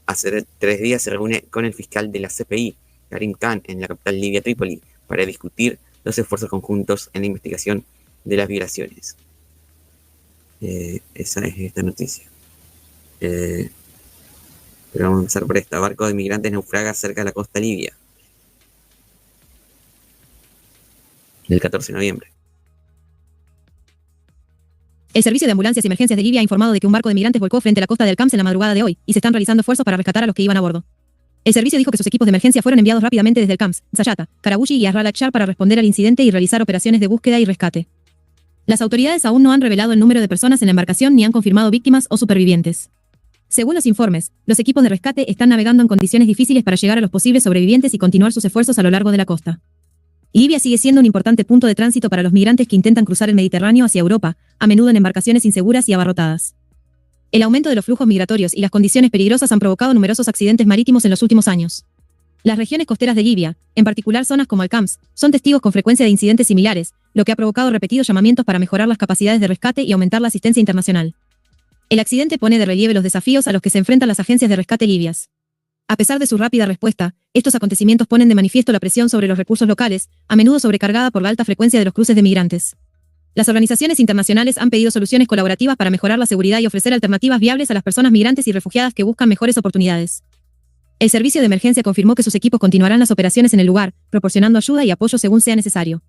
hace 3 días se reúne con el fiscal de la CPI, Karim Khan, en la capital libia, Trípoli, para discutir los esfuerzos conjuntos en la investigación de las violaciones. Esa es esta noticia. Pero vamos a empezar por esta. Barco de inmigrantes naufraga cerca de la costa libia. Del 14 de noviembre. El Servicio de Ambulancias y Emergencias de Libia ha informado de que un barco de migrantes volcó frente a la costa del Cams en la madrugada de hoy, y se están realizando esfuerzos para rescatar a los que iban a bordo. El servicio dijo que sus equipos de emergencia fueron enviados rápidamente desde el Cams, Sayata, Karabushi y Arralakshar para responder al incidente y realizar operaciones de búsqueda y rescate. Las autoridades aún no han revelado el número de personas en la embarcación ni han confirmado víctimas o supervivientes. Según los informes, los equipos de rescate están navegando en condiciones difíciles para llegar a los posibles sobrevivientes y continuar sus esfuerzos a lo largo de la costa. Libia sigue siendo un importante punto de tránsito para los migrantes que intentan cruzar el Mediterráneo hacia Europa, a menudo en embarcaciones inseguras y abarrotadas. El aumento de los flujos migratorios y las condiciones peligrosas han provocado numerosos accidentes marítimos en los últimos años. Las regiones costeras de Libia, en particular zonas como Al-Cams, son testigos con frecuencia de incidentes similares, lo que ha provocado repetidos llamamientos para mejorar las capacidades de rescate y aumentar la asistencia internacional. El accidente pone de relieve los desafíos a los que se enfrentan las agencias de rescate libias. A pesar de su rápida respuesta, estos acontecimientos ponen de manifiesto la presión sobre los recursos locales, a menudo sobrecargada por la alta frecuencia de los cruces de migrantes. Las organizaciones internacionales han pedido soluciones colaborativas para mejorar la seguridad y ofrecer alternativas viables a las personas migrantes y refugiadas que buscan mejores oportunidades. El servicio de emergencia confirmó que sus equipos continuarán las operaciones en el lugar, proporcionando ayuda y apoyo según sea necesario.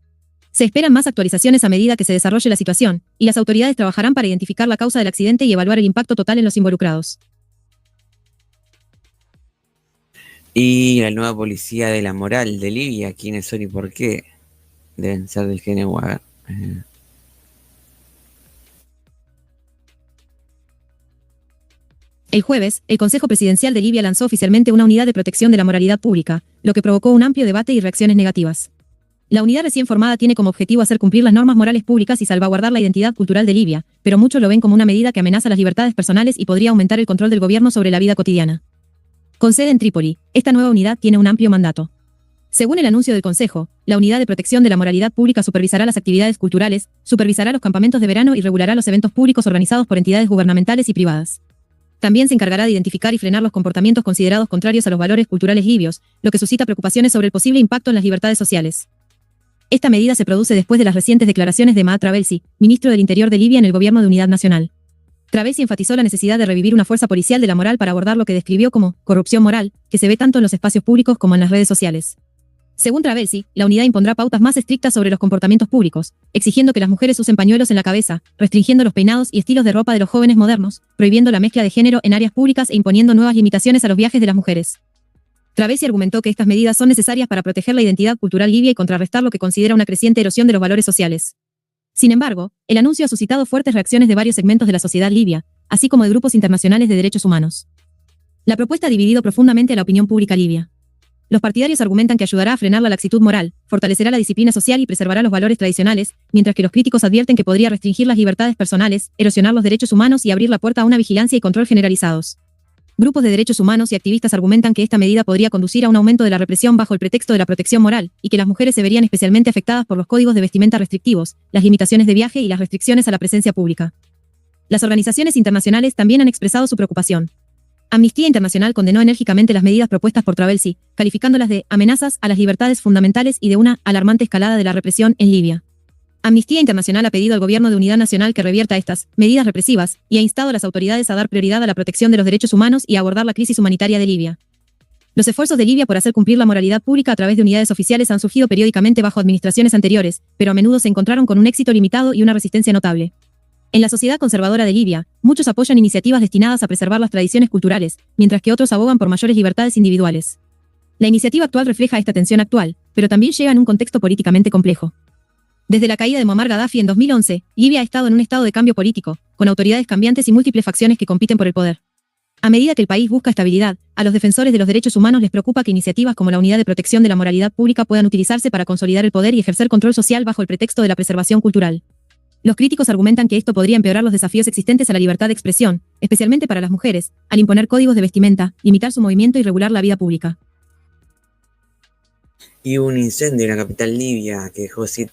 Se esperan más actualizaciones a medida que se desarrolle la situación, y las autoridades trabajarán para identificar la causa del accidente y evaluar el impacto total en los involucrados. Y la nueva policía de la moral de Libia, ¿quiénes son y por qué? Deben ser del GNU. El jueves, el Consejo Presidencial de Libia lanzó oficialmente una unidad de protección de la moralidad pública, lo que provocó un amplio debate y reacciones negativas. La unidad recién formada tiene como objetivo hacer cumplir las normas morales públicas y salvaguardar la identidad cultural de Libia, pero muchos lo ven como una medida que amenaza las libertades personales y podría aumentar el control del gobierno sobre la vida cotidiana. Con sede en Trípoli, esta nueva unidad tiene un amplio mandato. Según el anuncio del Consejo, la Unidad de Protección de la Moralidad Pública supervisará las actividades culturales, supervisará los campamentos de verano y regulará los eventos públicos organizados por entidades gubernamentales y privadas. También se encargará de identificar y frenar los comportamientos considerados contrarios a los valores culturales libios, lo que suscita preocupaciones sobre el posible impacto en las libertades sociales. Esta medida se produce después de las recientes declaraciones de Maad Trabelsi, ministro del Interior de Libia en el gobierno de unidad nacional. Trabelsi enfatizó la necesidad de revivir una fuerza policial de la moral para abordar lo que describió como corrupción moral, que se ve tanto en los espacios públicos como en las redes sociales. Según Trabelsi, la unidad impondrá pautas más estrictas sobre los comportamientos públicos, exigiendo que las mujeres usen pañuelos en la cabeza, restringiendo los peinados y estilos de ropa de los jóvenes modernos, prohibiendo la mezcla de género en áreas públicas e imponiendo nuevas limitaciones a los viajes de las mujeres. Trabelsi argumentó que estas medidas son necesarias para proteger la identidad cultural libia y contrarrestar lo que considera una creciente erosión de los valores sociales. Sin embargo, el anuncio ha suscitado fuertes reacciones de varios segmentos de la sociedad libia, así como de grupos internacionales de derechos humanos. La propuesta ha dividido profundamente a la opinión pública libia. Los partidarios argumentan que ayudará a frenar la laxitud moral, fortalecerá la disciplina social y preservará los valores tradicionales, mientras que los críticos advierten que podría restringir las libertades personales, erosionar los derechos humanos y abrir la puerta a una vigilancia y control generalizados. Grupos de derechos humanos y activistas argumentan que esta medida podría conducir a un aumento de la represión bajo el pretexto de la protección moral, y que las mujeres se verían especialmente afectadas por los códigos de vestimenta restrictivos, las limitaciones de viaje y las restricciones a la presencia pública. Las organizaciones internacionales también han expresado su preocupación. Amnistía Internacional condenó enérgicamente las medidas propuestas por Trabelsi, calificándolas de amenazas a las libertades fundamentales y de una alarmante escalada de la represión en Libia. Amnistía Internacional ha pedido al gobierno de unidad nacional que revierta estas medidas represivas y ha instado a las autoridades a dar prioridad a la protección de los derechos humanos y a abordar la crisis humanitaria de Libia. Los esfuerzos de Libia por hacer cumplir la moralidad pública a través de unidades oficiales han surgido periódicamente bajo administraciones anteriores, pero a menudo se encontraron con un éxito limitado y una resistencia notable. En la sociedad conservadora de Libia, muchos apoyan iniciativas destinadas a preservar las tradiciones culturales, mientras que otros abogan por mayores libertades individuales. La iniciativa actual refleja esta tensión actual, pero también llega en un contexto políticamente complejo. Desde la caída de Muammar Gaddafi en 2011, Libia ha estado en un estado de cambio político, con autoridades cambiantes y múltiples facciones que compiten por el poder. A medida que el país busca estabilidad, a los defensores de los derechos humanos les preocupa que iniciativas como la Unidad de Protección de la Moralidad Pública puedan utilizarse para consolidar el poder y ejercer control social bajo el pretexto de la preservación cultural. Los críticos argumentan que esto podría empeorar los desafíos existentes a la libertad de expresión, especialmente para las mujeres, al imponer códigos de vestimenta, limitar su movimiento y regular la vida pública. Y un incendio en la capital libia que dejó 7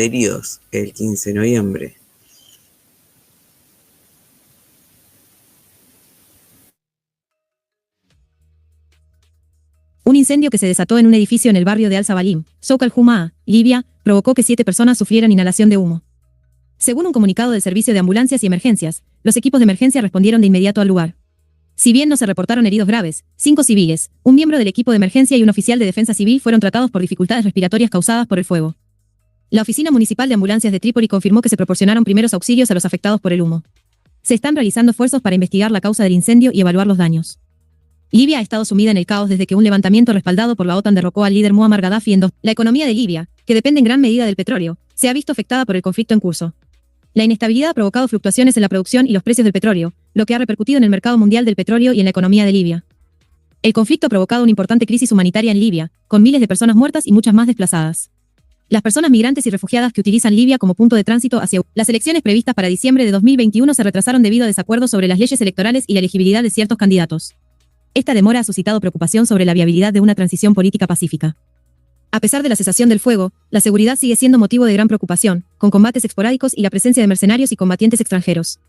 heridos el 15 de noviembre. Un incendio que se desató en un edificio en el barrio de Al-Sabalim, Souk al-Jumaa, Libia, provocó que 7 personas sufrieran inhalación de humo. Según un comunicado del Servicio de Ambulancias y Emergencias, los equipos de emergencia respondieron de inmediato al lugar. Si bien no se reportaron heridos graves, 5 civiles, un miembro del equipo de emergencia y un oficial de defensa civil fueron tratados por dificultades respiratorias causadas por el fuego. La Oficina Municipal de Ambulancias de Trípoli confirmó que se proporcionaron primeros auxilios a los afectados por el humo. Se están realizando esfuerzos para investigar la causa del incendio y evaluar los daños. Libia ha estado sumida en el caos desde que un levantamiento respaldado por la OTAN derrocó al líder Muammar Gaddafi en 2000. La economía de Libia, que depende en gran medida del petróleo, se ha visto afectada por el conflicto en curso. La inestabilidad ha provocado fluctuaciones en la producción y los precios del petróleo, lo que ha repercutido en el mercado mundial del petróleo y en la economía de Libia. El conflicto ha provocado una importante crisis humanitaria en Libia, con miles de personas muertas y muchas más desplazadas. Las personas migrantes y refugiadas que utilizan Libia como punto de tránsito hacia las elecciones previstas para diciembre de 2021 se retrasaron debido a desacuerdos sobre las leyes electorales y la elegibilidad de ciertos candidatos. Esta demora ha suscitado preocupación sobre la viabilidad de una transición política pacífica. A pesar de la cesación del fuego, la seguridad sigue siendo motivo de gran preocupación, con combates esporádicos y la presencia de mercenarios y combatientes extranjeros.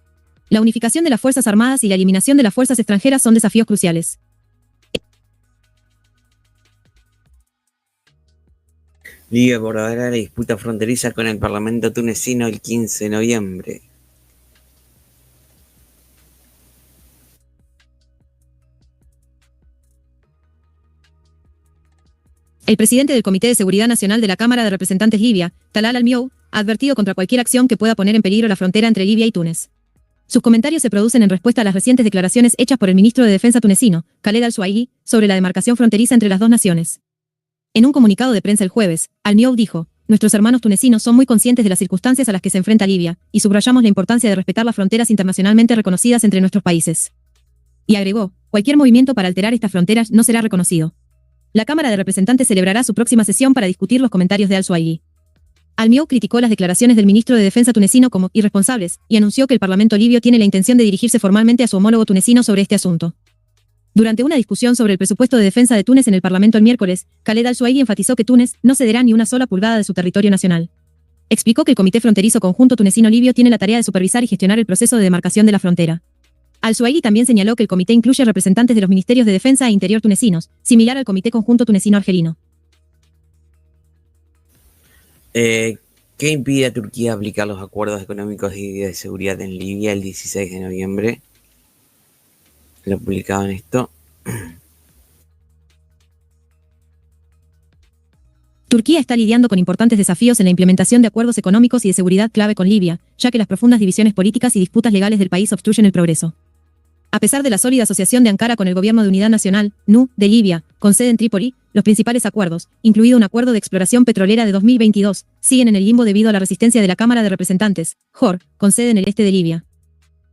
La unificación de las Fuerzas Armadas y la eliminación de las fuerzas extranjeras son desafíos cruciales. Libia abordará la disputa fronteriza con el Parlamento tunecino el 15 de noviembre. El presidente del Comité de Seguridad Nacional de la Cámara de Representantes Libia, Talal Al-Miow, ha advertido contra cualquier acción que pueda poner en peligro la frontera entre Libia y Túnez. Sus comentarios se producen en respuesta a las recientes declaraciones hechas por el ministro de Defensa tunecino, Khaled Al-Suaigi, sobre la demarcación fronteriza entre las dos naciones. En un comunicado de prensa el jueves, Al-Miow dijo: "Nuestros hermanos tunecinos son muy conscientes de las circunstancias a las que se enfrenta Libia, y subrayamos la importancia de respetar las fronteras internacionalmente reconocidas entre nuestros países". Y agregó: "Cualquier movimiento para alterar estas fronteras no será reconocido". La Cámara de Representantes celebrará su próxima sesión para discutir los comentarios de Al-Suaigi. Al-Miow criticó las declaraciones del ministro de Defensa tunecino como irresponsables y anunció que el Parlamento libio tiene la intención de dirigirse formalmente a su homólogo tunecino sobre este asunto. Durante una discusión sobre el presupuesto de defensa de Túnez en el Parlamento el miércoles, Khaled Al-Suaigi enfatizó que Túnez no cederá ni una sola pulgada de su territorio nacional. Explicó que el Comité Fronterizo Conjunto Tunecino-Libio tiene la tarea de supervisar y gestionar el proceso de demarcación de la frontera. Al-Suaigi también señaló que el comité incluye representantes de los ministerios de Defensa e Interior tunecinos, similar al Comité Conjunto Tunecino-Argelino. ¿Qué impide a Turquía aplicar los acuerdos económicos y de seguridad en Libia el 16 de noviembre? Lo publicaban esto. Turquía está lidiando con importantes desafíos en la implementación de acuerdos económicos y de seguridad clave con Libia, ya que las profundas divisiones políticas y disputas legales del país obstruyen el progreso. A pesar de la sólida asociación de Ankara con el Gobierno de Unidad Nacional, NU, de Libia, con sede en Trípoli, los principales acuerdos, incluido un acuerdo de exploración petrolera de 2022, siguen en el limbo debido a la resistencia de la Cámara de Representantes, JOR, con sede en el este de Libia.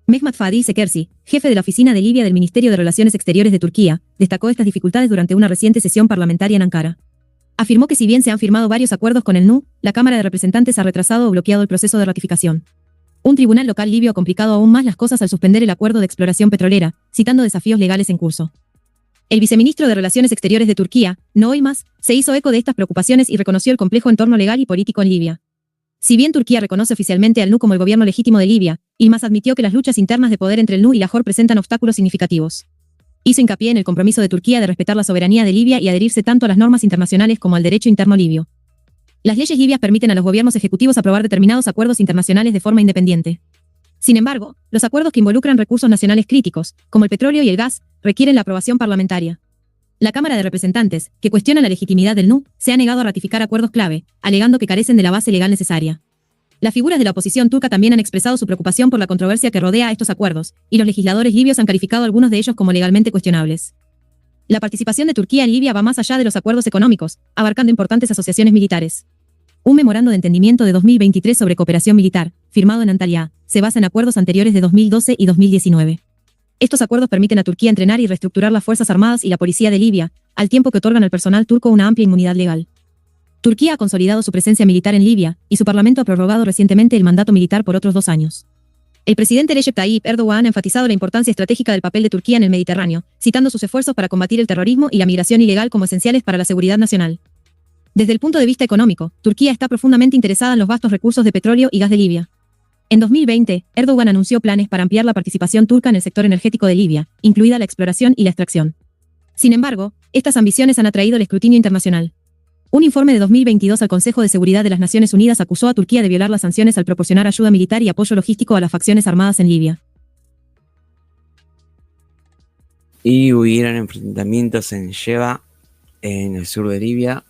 Mehmet Fadi Sekersi, jefe de la Oficina de Libia del Ministerio de Relaciones Exteriores de Turquía, destacó estas dificultades durante una reciente sesión parlamentaria en Ankara. Afirmó que si bien se han firmado varios acuerdos con el NU, la Cámara de Representantes ha retrasado o bloqueado el proceso de ratificación. Un tribunal local libio ha complicado aún más las cosas al suspender el acuerdo de exploración petrolera, citando desafíos legales en curso. El viceministro de Relaciones Exteriores de Turquía, No Yilmaz, se hizo eco de estas preocupaciones y reconoció el complejo entorno legal y político en Libia. Si bien Turquía reconoce oficialmente al NU como el gobierno legítimo de Libia, Yilmaz admitió que las luchas internas de poder entre el NU y la JOR presentan obstáculos significativos. Hizo hincapié en el compromiso de Turquía de respetar la soberanía de Libia y adherirse tanto a las normas internacionales como al derecho interno libio. Las leyes libias permiten a los gobiernos ejecutivos aprobar determinados acuerdos internacionales de forma independiente. Sin embargo, los acuerdos que involucran recursos nacionales críticos, como el petróleo y el gas, requieren la aprobación parlamentaria. La Cámara de Representantes, que cuestiona la legitimidad del NU, se ha negado a ratificar acuerdos clave, alegando que carecen de la base legal necesaria. Las figuras de la oposición turca también han expresado su preocupación por la controversia que rodea a estos acuerdos, y los legisladores libios han calificado algunos de ellos como legalmente cuestionables. La participación de Turquía en Libia va más allá de los acuerdos económicos, abarcando importantes asociaciones militares. Un memorando de entendimiento de 2023 sobre cooperación militar, firmado en Antalya, se basa en acuerdos anteriores de 2012 y 2019. Estos acuerdos permiten a Turquía entrenar y reestructurar las Fuerzas Armadas y la Policía de Libia, al tiempo que otorgan al personal turco una amplia inmunidad legal. Turquía ha consolidado su presencia militar en Libia, y su parlamento ha prorrogado recientemente el mandato militar por otros 2 años. El presidente Recep Tayyip Erdogan ha enfatizado la importancia estratégica del papel de Turquía en el Mediterráneo, citando sus esfuerzos para combatir el terrorismo y la migración ilegal como esenciales para la seguridad nacional. Desde el punto de vista económico, Turquía está profundamente interesada en los vastos recursos de petróleo y gas de Libia. En 2020, Erdogan anunció planes para ampliar la participación turca en el sector energético de Libia, incluida la exploración y la extracción. Sin embargo, estas ambiciones han atraído el escrutinio internacional. Un informe de 2022 al Consejo de Seguridad de las Naciones Unidas acusó a Turquía de violar las sanciones al proporcionar ayuda militar y apoyo logístico a las facciones armadas en Libia. Y hubieron enfrentamientos en Sheba, en el sur de Libia,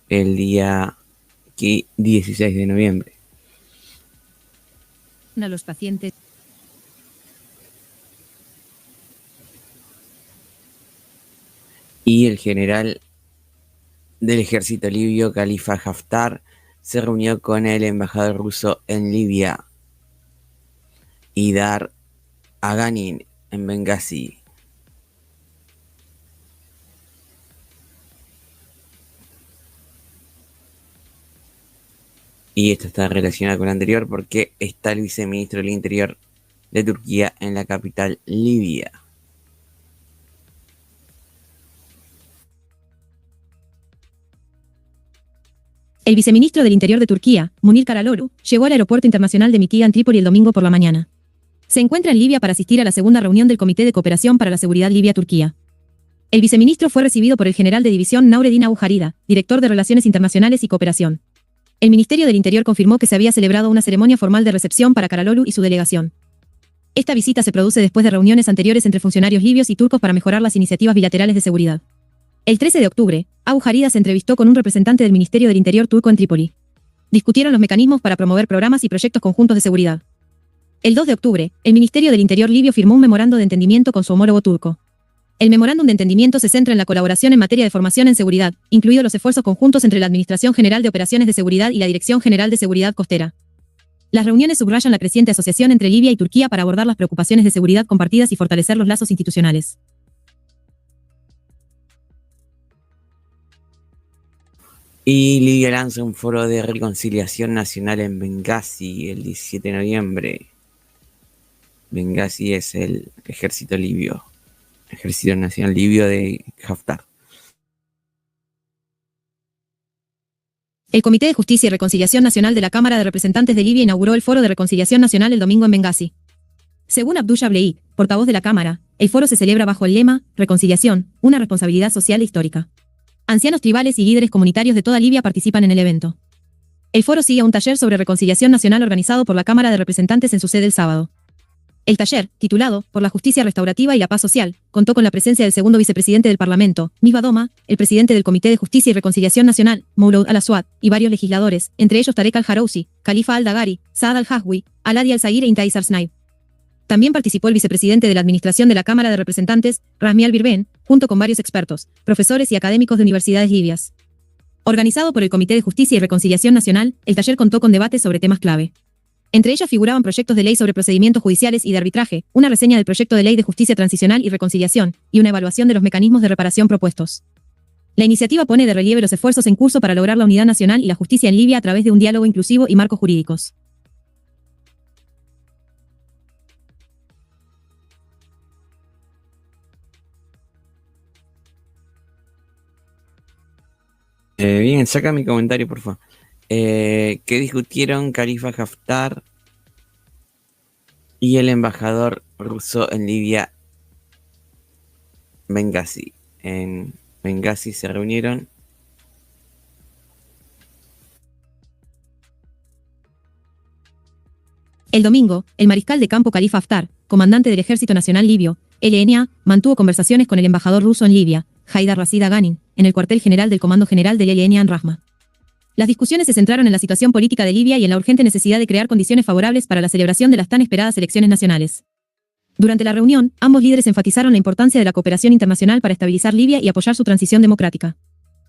el día 16 de noviembre. A los pacientes. Y el general del ejército libio, Khalifa Haftar, se reunió con el embajador ruso en Libia, Idar Aganin, en Benghazi. Y esto está relacionado con lo anterior porque está el viceministro del Interior de Turquía en la capital libia. El viceministro del Interior de Turquía, Munir Karalolu, llegó al aeropuerto internacional de Mitiga en Trípoli el domingo por la mañana. Se encuentra en Libia para asistir a la segunda reunión del Comité de Cooperación para la Seguridad Libia-Turquía. El viceministro fue recibido por el general de división Nureddin Abu Jarida, director de Relaciones Internacionales y Cooperación. El Ministerio del Interior confirmó que se había celebrado una ceremonia formal de recepción para Karalolu y su delegación. Esta visita se produce después de reuniones anteriores entre funcionarios libios y turcos para mejorar las iniciativas bilaterales de seguridad. El 13 de octubre, Abu Jarida se entrevistó con un representante del Ministerio del Interior turco en Trípoli. Discutieron los mecanismos para promover programas y proyectos conjuntos de seguridad. El 2 de octubre, el Ministerio del Interior libio firmó un memorando de entendimiento con su homólogo turco. El memorándum de entendimiento se centra en la colaboración en materia de formación en seguridad, incluidos los esfuerzos conjuntos entre la Administración General de Operaciones de Seguridad y la Dirección General de Seguridad Costera. Las reuniones subrayan la creciente asociación entre Libia y Turquía para abordar las preocupaciones de seguridad compartidas y fortalecer los lazos institucionales. Y Libia lanza un foro de reconciliación nacional en Benghazi el 17 de noviembre. Benghazi es el ejército libio. Ejército Nacional Libio de Haftar. El Comité de Justicia y Reconciliación Nacional de la Cámara de Representantes de Libia inauguró el Foro de Reconciliación Nacional el domingo en Benghazi. Según Abdullah Blei, portavoz de la Cámara, el foro se celebra bajo el lema Reconciliación, una responsabilidad social e histórica. Ancianos tribales y líderes comunitarios de toda Libia participan en el evento. El foro sigue a un taller sobre reconciliación nacional organizado por la Cámara de Representantes en su sede el sábado. El taller, titulado Por la Justicia Restaurativa y la Paz Social, contó con la presencia del segundo vicepresidente del Parlamento, Misbah Doma, el presidente del Comité de Justicia y Reconciliación Nacional, Mouloud Al-Aswad, y varios legisladores, entre ellos Tarek Al-Jarousi, Khalifa Al-Dagari, Saad Al-Hajwi, Aladi Al-Zair e Intais Al-Snaib. También participó el vicepresidente de la Administración de la Cámara de Representantes, Rasmi Al-Birben, junto con varios expertos, profesores y académicos de universidades libias. Organizado por el Comité de Justicia y Reconciliación Nacional, el taller contó con debates sobre temas clave. Entre ellos figuraban proyectos de ley sobre procedimientos judiciales y de arbitraje, una reseña del proyecto de ley de justicia transicional y reconciliación, y una evaluación de los mecanismos de reparación propuestos. La iniciativa pone de relieve los esfuerzos en curso para lograr la unidad nacional y la justicia en Libia a través de un diálogo inclusivo y marcos jurídicos. Bien, saca mi comentario, por favor. ¿Qué discutieron Khalifa Haftar y el embajador ruso en Libia, Benghazi? En Benghazi se reunieron. El domingo, el mariscal de campo Khalifa Haftar, comandante del Ejército Nacional Libio, LNA, mantuvo conversaciones con el embajador ruso en Libia, Haidar Rashid Aghanin, en el cuartel general del Comando General del LNA en Rahma. Las discusiones se centraron en la situación política de Libia y en la urgente necesidad de crear condiciones favorables para la celebración de las tan esperadas elecciones nacionales. Durante la reunión, ambos líderes enfatizaron la importancia de la cooperación internacional para estabilizar Libia y apoyar su transición democrática.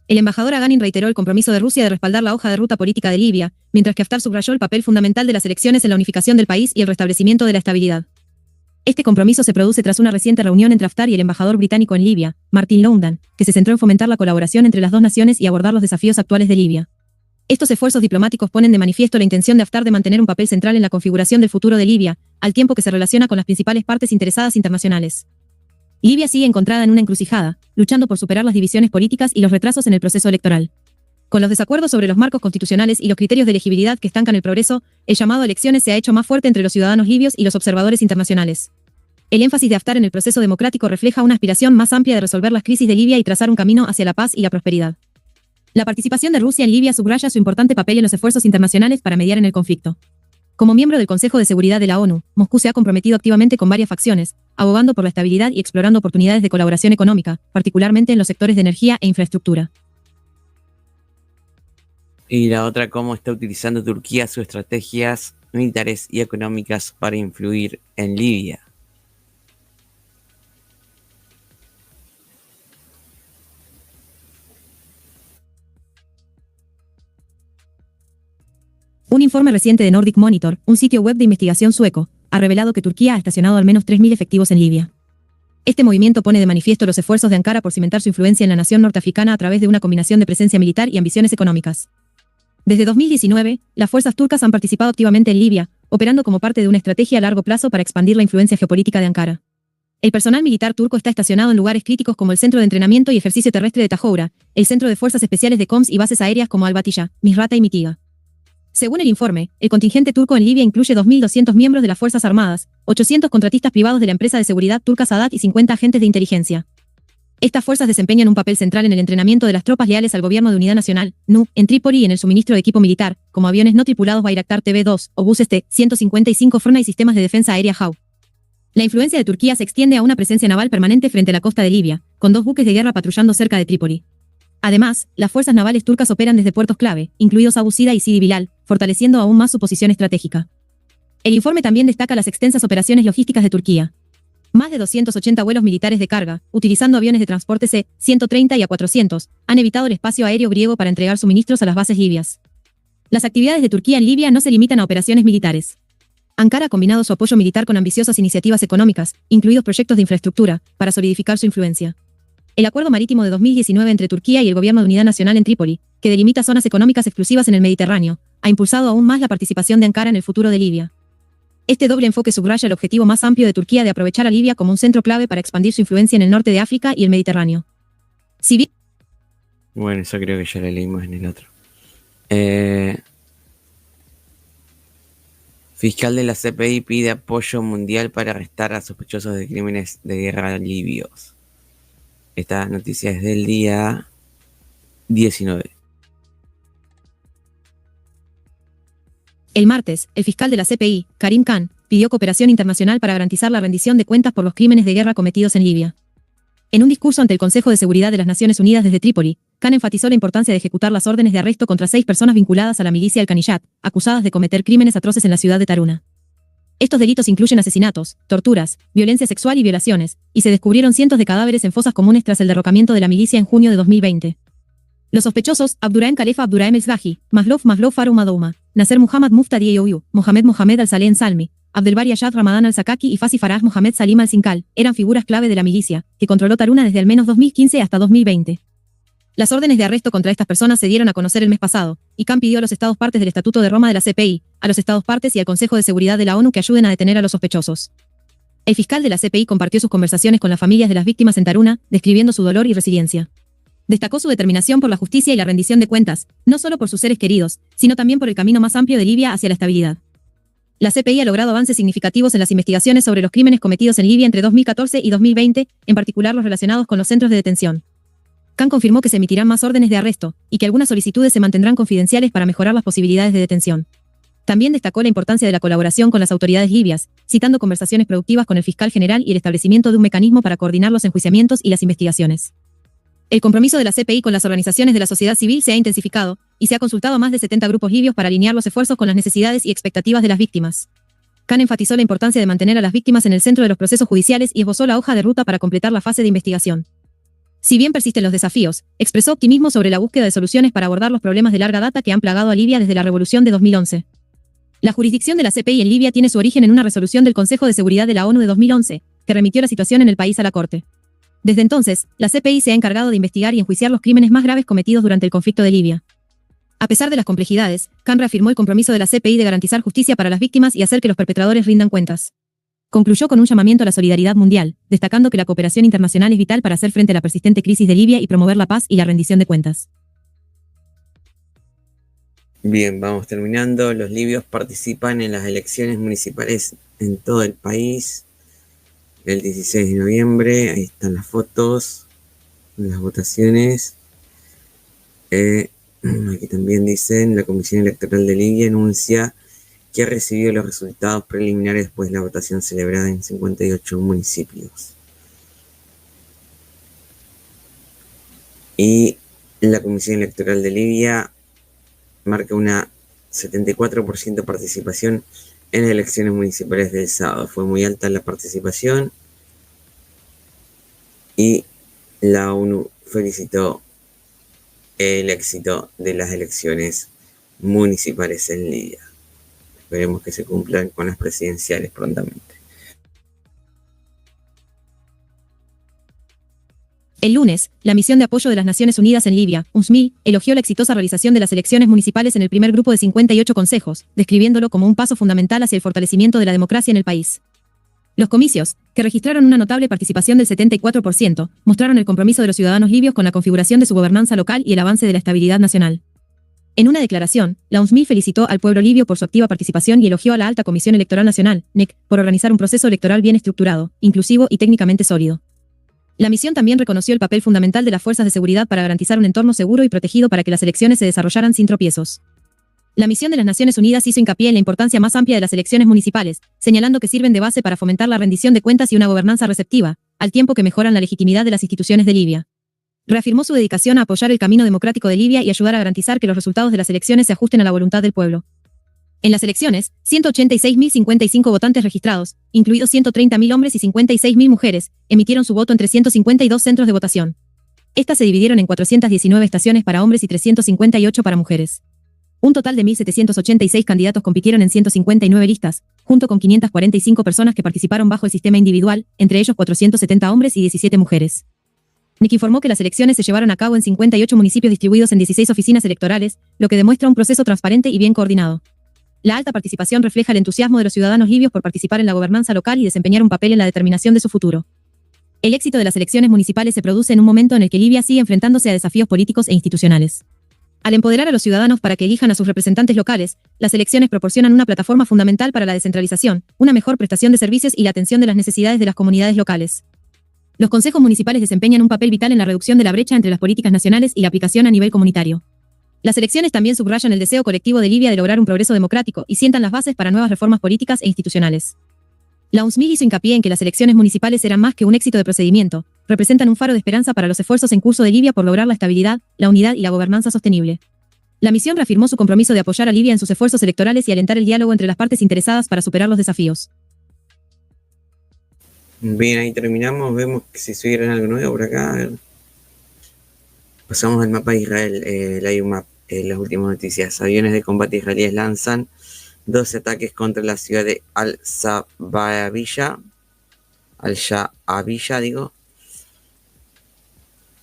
El embajador Aghanin reiteró el compromiso de Rusia de respaldar la hoja de ruta política de Libia, mientras que Haftar subrayó el papel fundamental de las elecciones en la unificación del país y el restablecimiento de la estabilidad. Este compromiso se produce tras una reciente reunión entre Haftar y el embajador británico en Libia, Martin Loughnan, que se centró en fomentar la colaboración entre las dos naciones y abordar los desafíos actuales de Libia. Estos esfuerzos diplomáticos ponen de manifiesto la intención de Haftar de mantener un papel central en la configuración del futuro de Libia, al tiempo que se relaciona con las principales partes interesadas internacionales. Libia sigue encontrada en una encrucijada, luchando por superar las divisiones políticas y los retrasos en el proceso electoral. Con los desacuerdos sobre los marcos constitucionales y los criterios de elegibilidad que estancan el progreso, el llamado a elecciones se ha hecho más fuerte entre los ciudadanos libios y los observadores internacionales. El énfasis de Haftar en el proceso democrático refleja una aspiración más amplia de resolver las crisis de Libia y trazar un camino hacia la paz y la prosperidad. La participación de Rusia en Libia subraya su importante papel en los esfuerzos internacionales para mediar en el conflicto. Como miembro del Consejo de Seguridad de la ONU, Moscú se ha comprometido activamente con varias facciones, abogando por la estabilidad y explorando oportunidades de colaboración económica, particularmente en los sectores de energía e infraestructura. Y la otra, cómo está utilizando Turquía sus estrategias militares y económicas para influir en Libia. Un informe reciente de Nordic Monitor, un sitio web de investigación sueco, ha revelado que Turquía ha estacionado al menos 3.000 efectivos en Libia. Este movimiento pone de manifiesto los esfuerzos de Ankara por cimentar su influencia en la nación norteafricana a través de una combinación de presencia militar y ambiciones económicas. Desde 2019, las fuerzas turcas han participado activamente en Libia, operando como parte de una estrategia a largo plazo para expandir la influencia geopolítica de Ankara. El personal militar turco está estacionado en lugares críticos como el Centro de Entrenamiento y Ejercicio Terrestre de Tajoura, el Centro de Fuerzas Especiales de Coms y bases aéreas como Al-Batilla, Misrata y Mitiga. Según el informe, el contingente turco en Libia incluye 2.200 miembros de las Fuerzas Armadas, 800 contratistas privados de la empresa de seguridad turca Sadat y 50 agentes de inteligencia. Estas fuerzas desempeñan un papel central en el entrenamiento de las tropas leales al Gobierno de Unidad Nacional, NU, en Trípoli y en el suministro de equipo militar, como aviones no tripulados Bayraktar TB2 o buses T-155 Frona y sistemas de defensa aérea JAU. La influencia de Turquía se extiende a una presencia naval permanente frente a la costa de Libia, con 2 buques de guerra patrullando cerca de Trípoli. Además, las fuerzas navales turcas operan desde puertos clave, incluidos Abu Sida y Sidi Bilal, fortaleciendo aún más su posición estratégica. El informe también destaca las extensas operaciones logísticas de Turquía. Más de 280 vuelos militares de carga, utilizando aviones de transporte C-130 y A-400, han evitado el espacio aéreo griego para entregar suministros a las bases libias. Las actividades de Turquía en Libia no se limitan a operaciones militares. Ankara ha combinado su apoyo militar con ambiciosas iniciativas económicas, incluidos proyectos de infraestructura, para solidificar su influencia. El acuerdo marítimo de 2019 entre Turquía y el Gobierno de Unidad Nacional en Trípoli, que delimita zonas económicas exclusivas en el Mediterráneo, ha impulsado aún más la participación de Ankara en el futuro de Libia. Este doble enfoque subraya el objetivo más amplio de Turquía de aprovechar a Libia como un centro clave para expandir su influencia en el norte de África y el Mediterráneo. Si bien... Bueno, eso creo que ya lo leímos en el otro. Fiscal de la CPI pide apoyo mundial para arrestar a sospechosos de crímenes de guerra libios. Esta noticia es del día 19. El martes, el fiscal de la CPI, Karim Khan, pidió cooperación internacional para garantizar la rendición de cuentas por los crímenes de guerra cometidos en Libia. En un discurso ante el Consejo de Seguridad de las Naciones Unidas desde Trípoli, Khan enfatizó la importancia de ejecutar las órdenes de arresto contra 6 personas vinculadas a la milicia al-Kaniyat, acusadas de cometer crímenes atroces en la ciudad de Taruna. Estos delitos incluyen asesinatos, torturas, violencia sexual y violaciones, y se descubrieron cientos de cadáveres en fosas comunes tras el derrocamiento de la milicia en junio de 2020. Los sospechosos, Abdurrahim Khalifa Abdurrahim el-Sbahi, Maslov Farouk Madouma, Nasser Muhammad Muftadi Eyoyu, Mohamed al-Saleh Salmi, Abdelbari Ayad Ramadan al-Sakaki y Fasi Faraj Mohamed Salim al-Sinkal, eran figuras clave de la milicia, que controló Taruna desde al menos 2015 hasta 2020. Las órdenes de arresto contra estas personas se dieron a conocer el mes pasado, y Khan pidió a los Estados partes del Estatuto de Roma de la CPI, a los Estados partes y al Consejo de Seguridad de la ONU que ayuden a detener a los sospechosos. El fiscal de la CPI compartió sus conversaciones con las familias de las víctimas en Taruna, describiendo su dolor y resiliencia. Destacó su determinación por la justicia y la rendición de cuentas, no solo por sus seres queridos, sino también por el camino más amplio de Libia hacia la estabilidad. La CPI ha logrado avances significativos en las investigaciones sobre los crímenes cometidos en Libia entre 2014 y 2020, en particular los relacionados con los centros de detención. Khan confirmó que se emitirán más órdenes de arresto, y que algunas solicitudes se mantendrán confidenciales para mejorar las posibilidades de detención. También destacó la importancia de la colaboración con las autoridades libias, citando conversaciones productivas con el fiscal general y el establecimiento de un mecanismo para coordinar los enjuiciamientos y las investigaciones. El compromiso de la CPI con las organizaciones de la sociedad civil se ha intensificado, y se ha consultado a más de 70 grupos libios para alinear los esfuerzos con las necesidades y expectativas de las víctimas. Khan enfatizó la importancia de mantener a las víctimas en el centro de los procesos judiciales y esbozó la hoja de ruta para completar la fase de investigación. Si bien persisten los desafíos, expresó optimismo sobre la búsqueda de soluciones para abordar los problemas de larga data que han plagado a Libia desde la revolución de 2011. La jurisdicción de la CPI en Libia tiene su origen en una resolución del Consejo de Seguridad de la ONU de 2011, que remitió la situación en el país a la Corte. Desde entonces, la CPI se ha encargado de investigar y enjuiciar los crímenes más graves cometidos durante el conflicto de Libia. A pesar de las complejidades, Khan reafirmó el compromiso de la CPI de garantizar justicia para las víctimas y hacer que los perpetradores rindan cuentas. Concluyó con un llamamiento a la solidaridad mundial, destacando que la cooperación internacional es vital para hacer frente a la persistente crisis de Libia y promover la paz y la rendición de cuentas. Bien, vamos terminando. Los libios participan en las elecciones municipales en todo el país el 16 de noviembre. Ahí están las fotos, las votaciones. Aquí también dicen, la Comisión Electoral de Libia anuncia que ha recibido los resultados preliminares después de la votación celebrada en 58 municipios. Y la Comisión Electoral de Libia marca una 74% participación en las elecciones municipales del sábado. Fue muy alta la participación y la ONU felicitó el éxito de las elecciones municipales en Libia. Esperemos que se cumplan con las presidenciales prontamente. El lunes, la misión de apoyo de las Naciones Unidas en Libia, UNSMIL, elogió la exitosa realización de las elecciones municipales en el primer grupo de 58 consejos, describiéndolo como un paso fundamental hacia el fortalecimiento de la democracia en el país. Los comicios, que registraron una notable participación del 74%, mostraron el compromiso de los ciudadanos libios con la configuración de su gobernanza local y el avance de la estabilidad nacional. En una declaración, la UNSMIL felicitó al pueblo libio por su activa participación y elogió a la Alta Comisión Electoral Nacional, NEC, por organizar un proceso electoral bien estructurado, inclusivo y técnicamente sólido. La misión también reconoció el papel fundamental de las fuerzas de seguridad para garantizar un entorno seguro y protegido para que las elecciones se desarrollaran sin tropiezos. La misión de las Naciones Unidas hizo hincapié en la importancia más amplia de las elecciones municipales, señalando que sirven de base para fomentar la rendición de cuentas y una gobernanza receptiva, al tiempo que mejoran la legitimidad de las instituciones de Libia. Reafirmó su dedicación a apoyar el camino democrático de Libia y ayudar a garantizar que los resultados de las elecciones se ajusten a la voluntad del pueblo. En las elecciones, 186.055 votantes registrados, incluidos 130.000 hombres y 56.000 mujeres, emitieron su voto en 352 centros de votación. Estas se dividieron en 419 estaciones para hombres y 358 para mujeres. Un total de 1.786 candidatos compitieron en 159 listas, junto con 545 personas que participaron bajo el sistema individual, entre ellos 470 hombres y 17 mujeres. NIC informó que las elecciones se llevaron a cabo en 58 municipios distribuidos en 16 oficinas electorales, lo que demuestra un proceso transparente y bien coordinado. La alta participación refleja el entusiasmo de los ciudadanos libios por participar en la gobernanza local y desempeñar un papel en la determinación de su futuro. El éxito de las elecciones municipales se produce en un momento en el que Libia sigue enfrentándose a desafíos políticos e institucionales. Al empoderar a los ciudadanos para que elijan a sus representantes locales, las elecciones proporcionan una plataforma fundamental para la descentralización, una mejor prestación de servicios y la atención de las necesidades de las comunidades locales. Los consejos municipales desempeñan un papel vital en la reducción de la brecha entre las políticas nacionales y la aplicación a nivel comunitario. Las elecciones también subrayan el deseo colectivo de Libia de lograr un progreso democrático y sientan las bases para nuevas reformas políticas e institucionales. La UNSMIG hizo hincapié en que las elecciones municipales eran más que un éxito de procedimiento, representan un faro de esperanza para los esfuerzos en curso de Libia por lograr la estabilidad, la unidad y la gobernanza sostenible. La misión reafirmó su compromiso de apoyar a Libia en sus esfuerzos electorales y alentar el diálogo entre las partes interesadas para superar los desafíos. Bien, ahí terminamos. Vemos que si subieron algo nuevo por acá. A ver. Pasamos al mapa de Israel, el IUMAP, las últimas noticias. Aviones de combate israelíes lanzan 12 ataques contra la ciudad de Al-Sha'abiyya,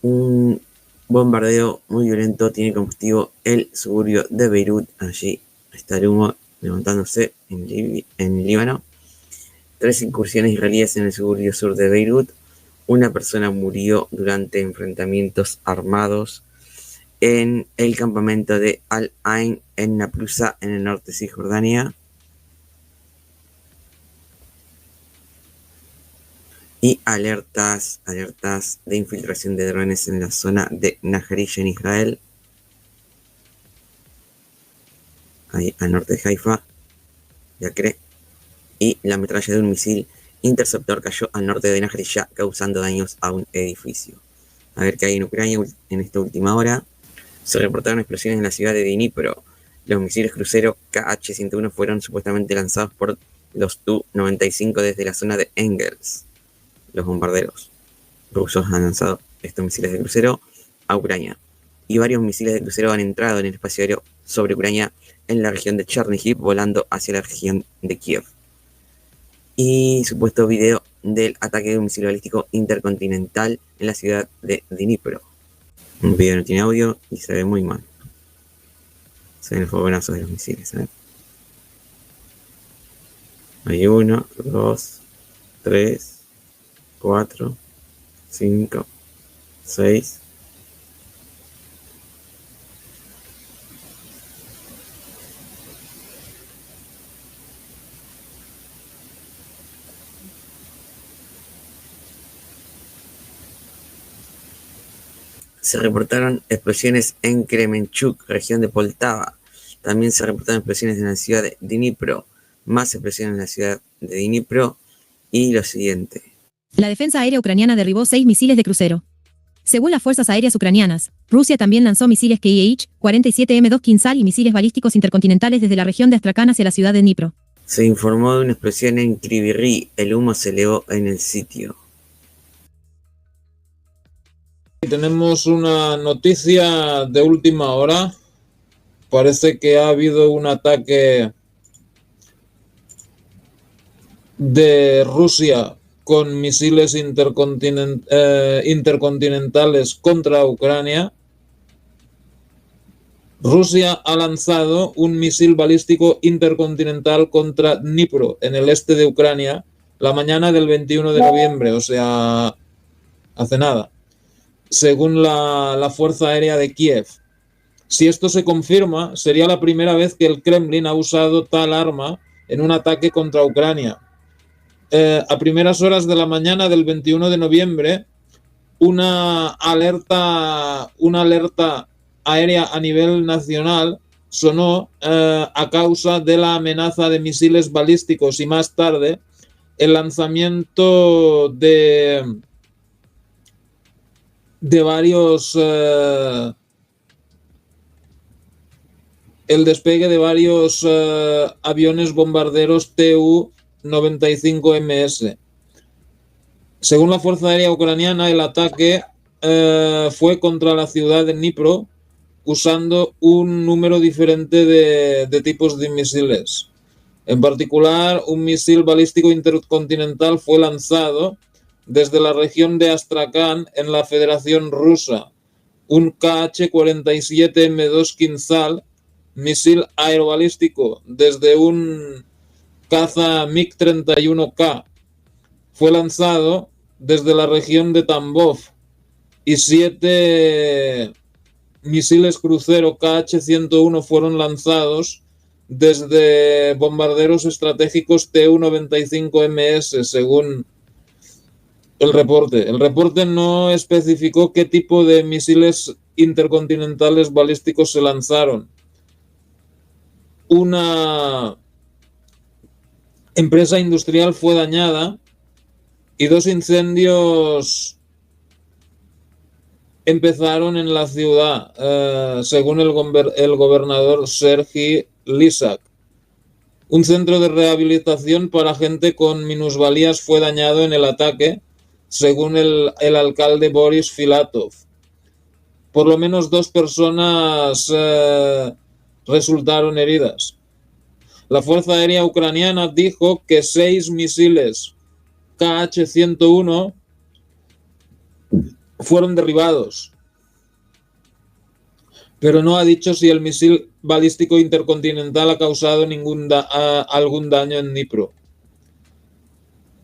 Un bombardeo muy violento tiene como objetivo el suburbio de Beirut. Allí está el humo levantándose en Líbano. 3 incursiones israelíes en el suburbio sur de Beirut. Una persona murió durante enfrentamientos armados en el campamento de Al-Ain en Naplusa, en el norte de Cisjordania. Y alertas de infiltración de drones en la zona de Nahariya en Israel. Ahí al norte de Haifa, Yacre. Y la metralla de un misil interceptor cayó al norte de Nahariya, causando daños a un edificio. A ver qué hay en Ucrania en esta última hora. Se reportaron explosiones en la ciudad de Dnipro. Los misiles crucero KH-101 fueron supuestamente lanzados por los Tu-95 desde la zona de Engels. Los bombarderos rusos han lanzado estos misiles de crucero a Ucrania. Y varios misiles de crucero han entrado en el espacio aéreo sobre Ucrania en la región de Chernihiv, volando hacia la región de Kiev. Y supuesto video del ataque de un misil balístico intercontinental en la ciudad de Dnipro. Un video no tiene audio y se ve muy mal. Se ven los fogonazos de los misiles. Hay 1, 2, 3, 4, 5, 6. Se reportaron explosiones en Kremenchuk, región de Poltava. También se reportaron explosiones en la ciudad de Dnipro. Más explosiones en la ciudad de Dnipro. Y lo siguiente. La defensa aérea ucraniana derribó 6 misiles de crucero. Según las fuerzas aéreas ucranianas, Rusia también lanzó misiles Kh-47M2 Kinzhal y misiles balísticos intercontinentales desde la región de Astrakán hacia la ciudad de Dnipro. Se informó de una explosión en Kryvyi Rih. El humo se elevó en el sitio. Tenemos una noticia de última hora. Parece que ha habido un ataque de Rusia con misiles intercontinentales contra Ucrania. Rusia ha lanzado un misil balístico intercontinental contra Dnipro, en el este de Ucrania, la mañana del 21 de noviembre, o sea, hace nada, según la Fuerza Aérea de Kiev. Si esto se confirma, sería la primera vez que el Kremlin ha usado tal arma en un ataque contra Ucrania. A primeras horas de la mañana del 21 de noviembre, una alerta aérea a nivel nacional sonó a causa de la amenaza de misiles balísticos y más tarde el lanzamiento de varios el despegue de varios aviones bombarderos Tu-95MS. Según la Fuerza Aérea Ucraniana, el ataque fue contra la ciudad de Dnipro usando un número diferente de tipos de misiles. En particular, un misil balístico intercontinental fue lanzado desde la región de Astrakán en la Federación Rusa. Un Kh-47M2 Kinzhal, misil aerobalístico desde un caza MiG-31K, fue lanzado desde la región de Tambov, y 7 misiles crucero Kh-101 fueron lanzados desde bombarderos estratégicos Tu-95MS, según el reporte. El reporte no especificó qué tipo de misiles intercontinentales balísticos se lanzaron. Una empresa industrial fue dañada y 2 incendios empezaron en la ciudad, según el gobernador Sergiy Lysak. Un centro de rehabilitación para gente con minusvalías fue dañado en el ataque, según el alcalde Boris Filatov. Por lo menos 2 personas resultaron heridas. La Fuerza Aérea Ucraniana dijo que 6 misiles Kh-101 fueron derribados, pero no ha dicho si el misil balístico intercontinental ha causado algún daño en Dnipro.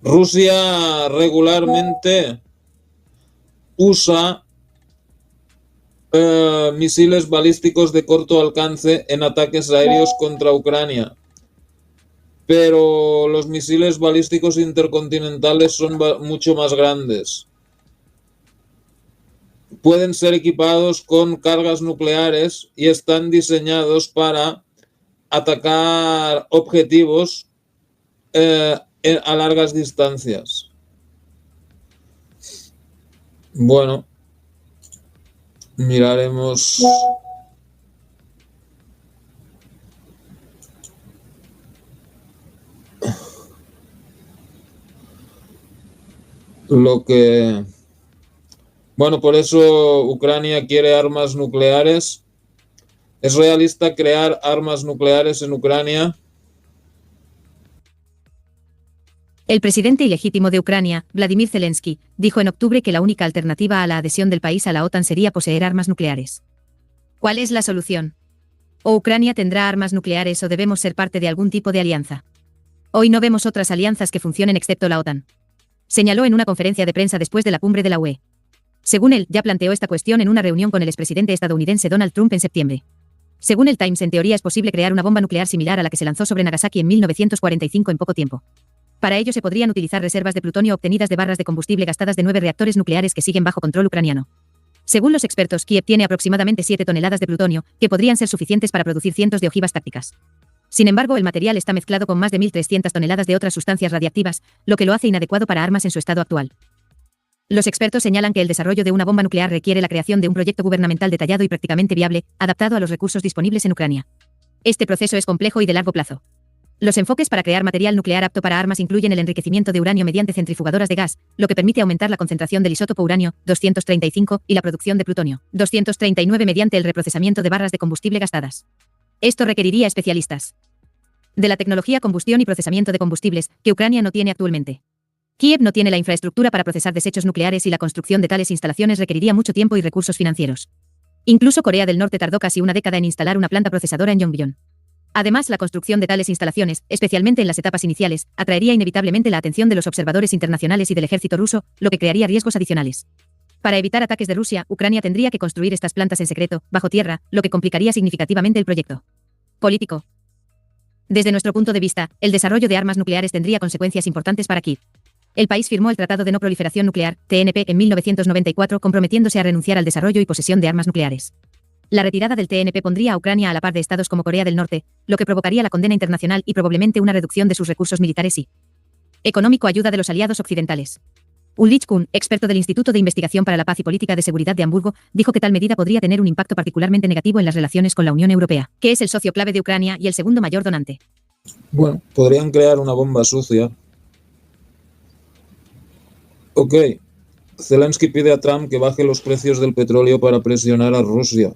Rusia regularmente usa misiles balísticos de corto alcance en ataques aéreos contra Ucrania, pero los misiles balísticos intercontinentales son mucho más grandes. Pueden ser equipados con cargas nucleares y están diseñados para atacar objetivos a largas distancias. Bueno, miraremos. Bueno, por eso Ucrania quiere armas nucleares. ¿Es realista crear armas nucleares en Ucrania? El presidente ilegítimo de Ucrania, Vladimir Zelensky, dijo en octubre que la única alternativa a la adhesión del país a la OTAN sería poseer armas nucleares. ¿Cuál es la solución? ¿O Ucrania tendrá armas nucleares o debemos ser parte de algún tipo de alianza? Hoy no vemos otras alianzas que funcionen excepto la OTAN. Señaló en una conferencia de prensa después de la cumbre de la UE. Según él, ya planteó esta cuestión en una reunión con el expresidente estadounidense Donald Trump en septiembre. Según el Times, en teoría es posible crear una bomba nuclear similar a la que se lanzó sobre Nagasaki en 1945 en poco tiempo. Para ello se podrían utilizar reservas de plutonio obtenidas de barras de combustible gastadas de 9 reactores nucleares que siguen bajo control ucraniano. Según los expertos, Kiev tiene aproximadamente 7 toneladas de plutonio, que podrían ser suficientes para producir cientos de ojivas tácticas. Sin embargo, el material está mezclado con más de 1.300 toneladas de otras sustancias radiactivas, lo que lo hace inadecuado para armas en su estado actual. Los expertos señalan que el desarrollo de una bomba nuclear requiere la creación de un proyecto gubernamental detallado y prácticamente viable, adaptado a los recursos disponibles en Ucrania. Este proceso es complejo y de largo plazo. Los enfoques para crear material nuclear apto para armas incluyen el enriquecimiento de uranio mediante centrifugadoras de gas, lo que permite aumentar la concentración del isótopo uranio 235 y la producción de plutonio 239 mediante el reprocesamiento de barras de combustible gastadas. Esto requeriría especialistas de la tecnología combustión y procesamiento de combustibles, que Ucrania no tiene actualmente. Kiev no tiene la infraestructura para procesar desechos nucleares y la construcción de tales instalaciones requeriría mucho tiempo y recursos financieros. Incluso Corea del Norte tardó casi una década en instalar una planta procesadora en Yongbyon. Además, la construcción de tales instalaciones, especialmente en las etapas iniciales, atraería inevitablemente la atención de los observadores internacionales y del ejército ruso, lo que crearía riesgos adicionales. Para evitar ataques de Rusia, Ucrania tendría que construir estas plantas en secreto, bajo tierra, lo que complicaría significativamente el proyecto político. Desde nuestro punto de vista, el desarrollo de armas nucleares tendría consecuencias importantes para Kiev. El país firmó el Tratado de No Proliferación Nuclear, TNP, en 1994, comprometiéndose a renunciar al desarrollo y posesión de armas nucleares. La retirada del TNP pondría a Ucrania a la par de estados como Corea del Norte, lo que provocaría la condena internacional y probablemente una reducción de sus recursos militares y económico ayuda de los aliados occidentales. Ulrich Kuhn, experto del Instituto de Investigación para la Paz y Política de Seguridad de Hamburgo, dijo que tal medida podría tener un impacto particularmente negativo en las relaciones con la Unión Europea, que es el socio clave de Ucrania y el segundo mayor donante. Bueno, podrían crear una bomba sucia. Ok, Zelensky pide a Trump que baje los precios del petróleo para presionar a Rusia.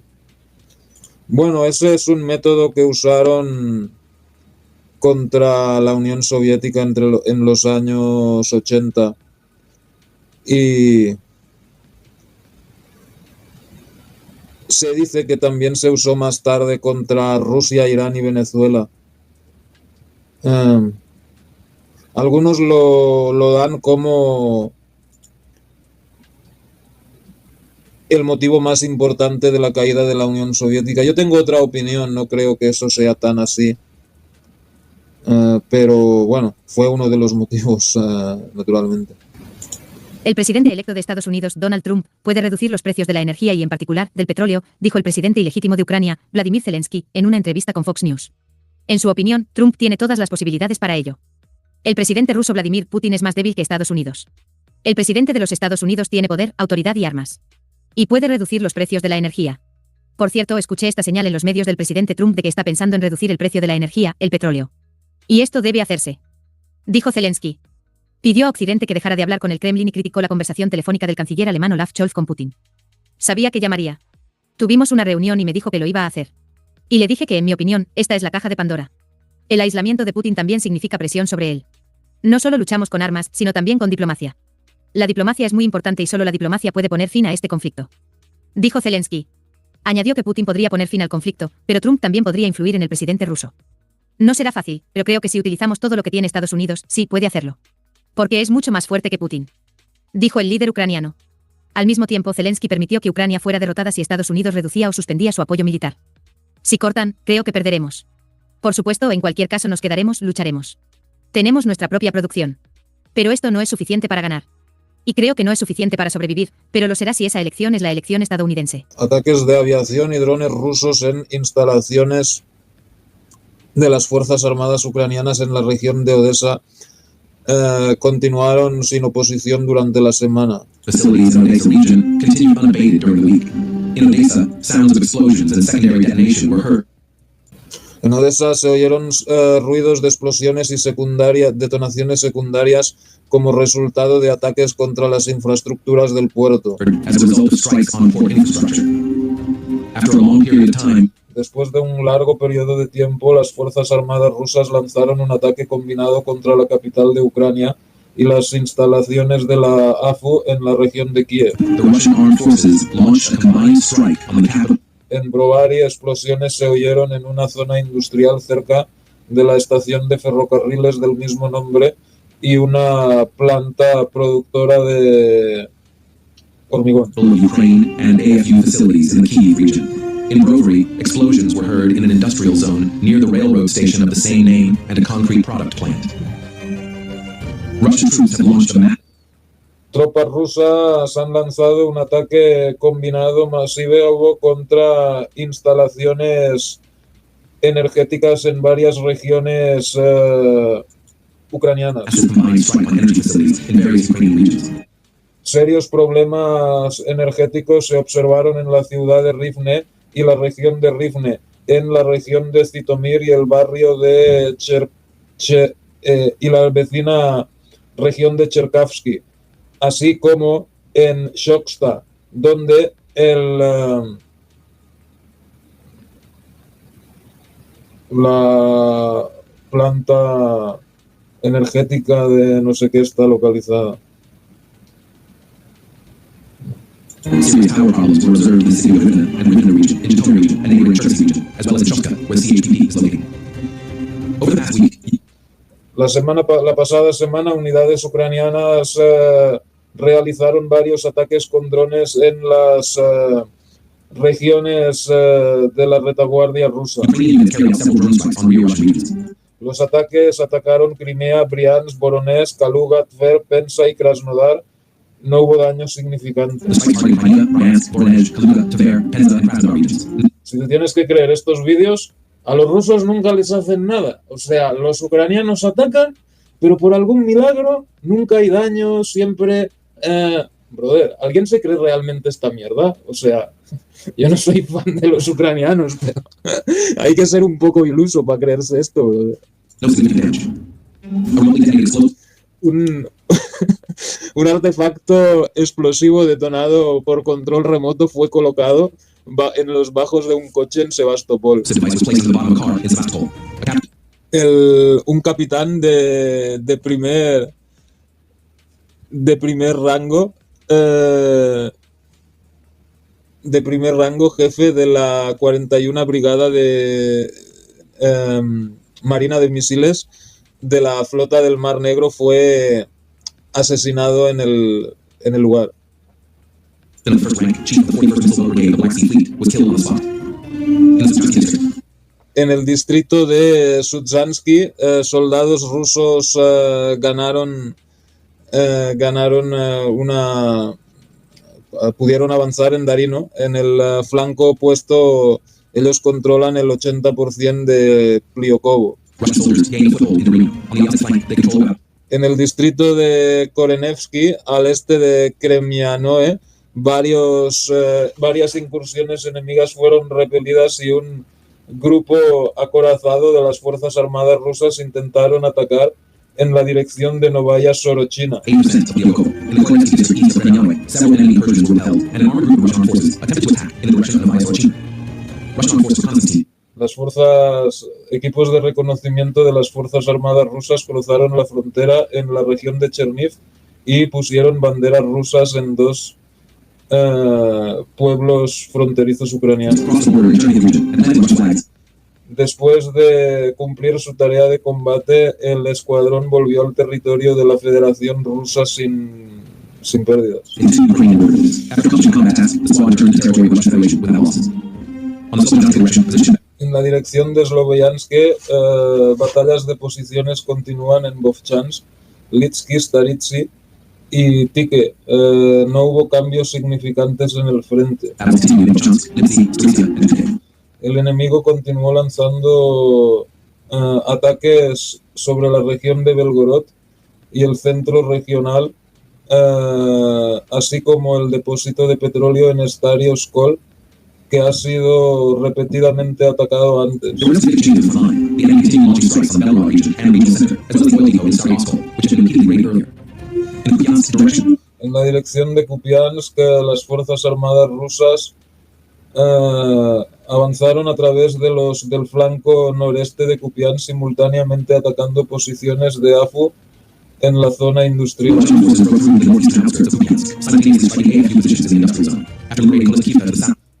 Bueno, ese es un método que usaron contra la Unión Soviética en los años 80. Y se dice que también se usó más tarde contra Rusia, Irán y Venezuela. Algunos lo dan como el motivo más importante de la caída de la Unión Soviética. Yo tengo otra opinión, no creo que eso sea tan así. Pero bueno, fue uno de los motivos, naturalmente. El presidente electo de Estados Unidos, Donald Trump, puede reducir los precios de la energía y, en particular, del petróleo, dijo el presidente ilegítimo de Ucrania, Vladimir Zelensky, en una entrevista con Fox News. En su opinión, Trump tiene todas las posibilidades para ello. El presidente ruso Vladimir Putin es más débil que Estados Unidos. El presidente de los Estados Unidos tiene poder, autoridad y armas. Y puede reducir los precios de la energía. Por cierto, escuché esta señal en los medios del presidente Trump de que está pensando en reducir el precio de la energía, el petróleo. Y esto debe hacerse. Dijo Zelensky. Pidió a Occidente que dejara de hablar con el Kremlin y criticó la conversación telefónica del canciller alemán Olaf Scholz con Putin. Sabía que llamaría. Tuvimos una reunión y me dijo que lo iba a hacer. Y le dije que, en mi opinión, esta es la caja de Pandora. El aislamiento de Putin también significa presión sobre él. No solo luchamos con armas, sino también con diplomacia. La diplomacia es muy importante y solo la diplomacia puede poner fin a este conflicto. Dijo Zelensky. Añadió que Putin podría poner fin al conflicto, pero Trump también podría influir en el presidente ruso. No será fácil, pero creo que si utilizamos todo lo que tiene Estados Unidos, sí puede hacerlo. Porque es mucho más fuerte que Putin. Dijo el líder ucraniano. Al mismo tiempo, Zelensky permitió que Ucrania fuera derrotada si Estados Unidos reducía o suspendía su apoyo militar. Si cortan, creo que perderemos. Por supuesto, en cualquier caso nos quedaremos, lucharemos. Tenemos nuestra propia producción. Pero esto no es suficiente para ganar. Y creo que no es suficiente para sobrevivir, pero lo será si esa elección es la elección estadounidense. Ataques de aviación y drones rusos en instalaciones de las Fuerzas Armadas ucranianas en la región de Odessa continuaron sin oposición durante la semana. Facilities in Odessa region continued unabated during the week. In Odessa, sounds of explosions and secondary detonation were heard. En Odessa se oyeron ruidos de explosiones y detonaciones secundarias como resultado de ataques contra las infraestructuras del puerto. As a result of strikes on port infrastructure. After a long period of time, después de un largo periodo de tiempo, las Fuerzas Armadas rusas lanzaron un ataque combinado contra la capital de Ucrania y las instalaciones de la AFU en la región de Kiev. The Russian armed forces launched a combined strike on the capital. En Brovary, explosiones se oyeron en una zona industrial cerca de la estación de ferrocarriles del mismo nombre y una planta productora de hormigón. Ukraine and AFU facilities in the Kyiv region. In Brovary, explosions were heard in an industrial zone near the railroad station of the same name and a concrete product plant. Russian troops have launched a Tropas rusas han lanzado un ataque combinado masivo contra instalaciones energéticas en varias regiones ucranianas. Serios problemas energéticos se observaron en la ciudad de Rivne y la región de Rivne, en la región de Zitomir y el barrio de y la vecina región de Cherkavsky, así como en Shoksta, donde la planta energética de no sé qué está localizada. Serious power problems were observed in the city of Rivne and Rivne region, in Zhytomyr region, and neighboring Cherkasy region, as well as in Chokska, where the CHPP is located. Over the past week, la pasada semana, unidades ucranianas realizaron varios ataques con drones en las regiones de la retaguardia rusa. Los ataques atacaron Crimea, Briansk, Voronezh, Kaluga, Tver, Penza y Krasnodar. No hubo daños significantes. Si te tienes que creer estos vídeos, a los rusos nunca les hacen nada. O sea, los ucranianos atacan, pero por algún milagro nunca hay daños, siempre... brother, ¿alguien se cree realmente esta mierda? O sea, yo no soy fan de los ucranianos, pero hay que ser un poco iluso para creerse esto, brother. Un artefacto explosivo detonado por control remoto fue colocado en los bajos de un coche en Sebastopol. Un capitán de primer rango, jefe de la 41 Brigada de Marina de Misiles de la Flota del Mar Negro, fue asesinado en el lugar. En el distrito de Sudzansky, soldados rusos ganaron pudieron avanzar en Darino. En el flanco opuesto ellos controlan el 80% de Pliokovo. En el distrito de Korenevsky, al este de Kremianoe, varias incursiones enemigas fueron repelidas y un grupo acorazado de las Fuerzas Armadas rusas intentaron atacar en la dirección de Novaya Sorochina. Equipos de reconocimiento de las Fuerzas Armadas rusas cruzaron la frontera en la región de Cherniv y pusieron banderas rusas en dos pueblos fronterizos ucranianos. Después de cumplir su tarea de combate, el escuadrón volvió al territorio de la Federación Rusa sin pérdidas. En la dirección de Sloviansk, batallas de posiciones continúan en Vovchansk, Litsky, Staritsi y Tike. No hubo cambios significantes en el frente. El enemigo continuó lanzando ataques sobre la región de Belgorod y el centro regional, así como el depósito de petróleo en Staroskol, que ha sido repetidamente atacado antes. En la dirección de Kupiansk, las Fuerzas Armadas rusas avanzaron a través del flanco noreste de Kupiansk, simultáneamente atacando posiciones de AFU en la zona industrial.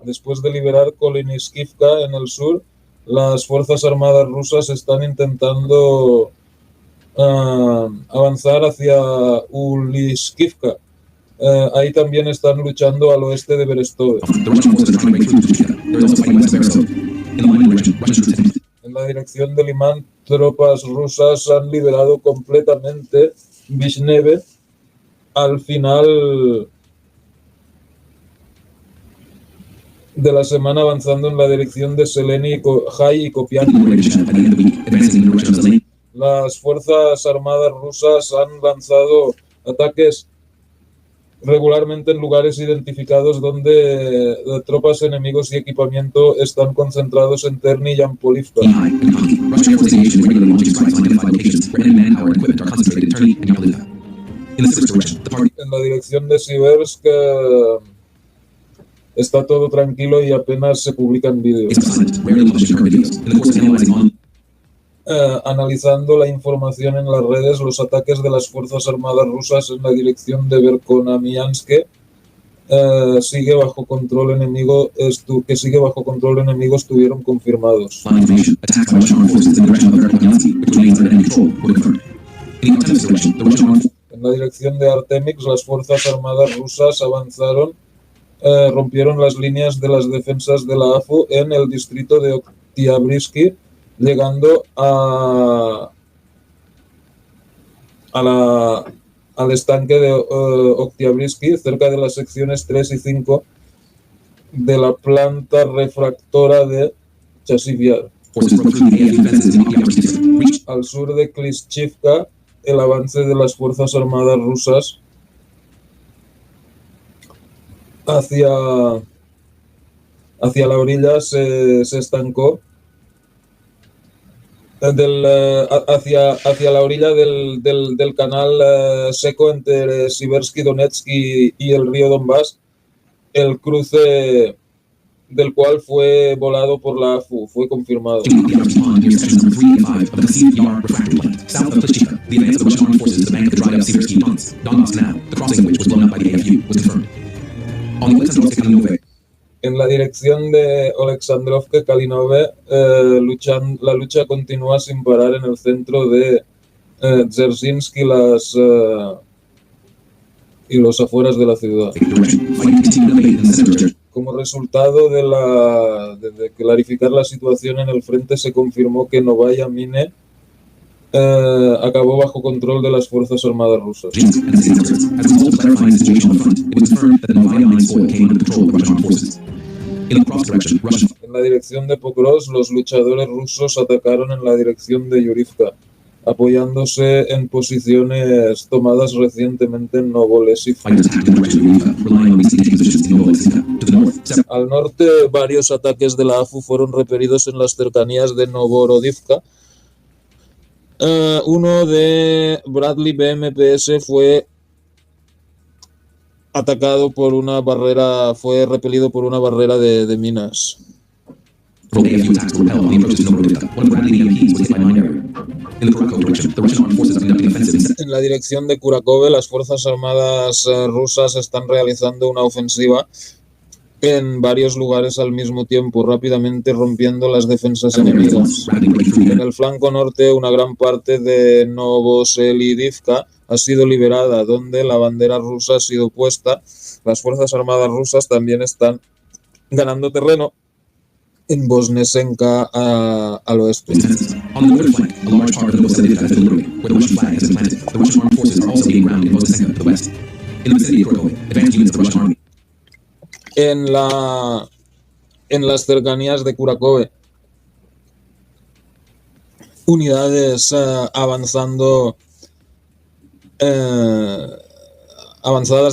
Después de liberar Koliniskivka en el sur, las Fuerzas Armadas rusas están intentando avanzar hacia Uliskivka. Ahí también están luchando al oeste de Berestove. En la dirección de Limán, tropas rusas han liberado completamente Vishneve al final de la semana, avanzando en la dirección de Seleni, Jai y Kopiansk. Las Fuerzas Armadas rusas han lanzado ataques regularmente en lugares identificados donde tropas, enemigos y equipamiento están concentrados en Terni y Ampolivka. En la dirección de Siversk está todo tranquilo y apenas se publican vídeos. Analizando la información en las redes, los ataques de las Fuerzas Armadas rusas en la dirección de Verkhonomiansk que sigue bajo control enemigo estuvieron confirmados. En la dirección de Artemix, las Fuerzas Armadas rusas avanzaron, rompieron las líneas de las defensas de la AFU en el distrito de Oktyabrsky, llegando al estanque de Oktyabrsky, cerca de las secciones 3 y 5 de la planta refractora de Chasiv-Yar. Al sur de Klishchivka, el avance de las Fuerzas Armadas rusas hacia la orilla se estancó. Hacia la orilla del canal seco entre Siversky Donetsk y el río Donbass, el cruce del cual fue volado por la AFU, fue confirmado. En la dirección de Oleksandrovka-Kalinove, la lucha continúa sin parar en el centro de Dzerzhinsky y los afueras de la ciudad. Como resultado de clarificar la situación en el frente, se confirmó que Novaya Mine acabó bajo control de las Fuerzas Armadas rusas. En la dirección de Pokrovsk, los luchadores rusos atacaron en la dirección de Yurivka, apoyándose en posiciones tomadas recientemente en Novolesivka. Al norte, varios ataques de la AFU fueron repelidos en las cercanías de Novorodivka. Uno de Bradley BMPS fue atacado por una barrera, fue repelido por una barrera de minas. En la dirección de Kurakove, las Fuerzas Armadas rusas están realizando una ofensiva en varios lugares al mismo tiempo, rápidamente rompiendo las defensas enemigas. En el flanco norte, una gran parte de Novoselidivka ha sido liberada, donde la bandera rusa ha sido puesta. Las Fuerzas Armadas rusas también están ganando terreno en Bosnesenka al oeste. En las cercanías de Kurakove, unidades avanzadas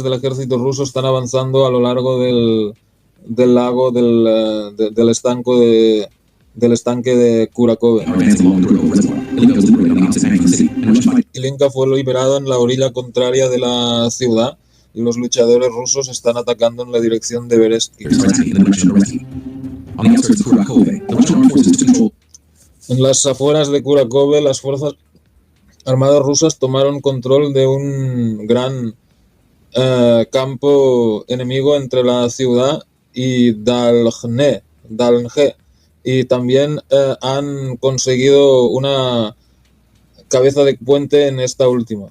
del ejército ruso están avanzando a lo largo del lago del estanque de Kurakove. Ilinka fue liberado en la orilla contraria de la ciudad y los luchadores rusos están atacando en la dirección de Berezki. En las afueras de Kurakove, las Fuerzas Armadas rusas tomaron control de un gran campo enemigo entre la ciudad y Dalnje, y también han conseguido una cabeza de puente en esta última.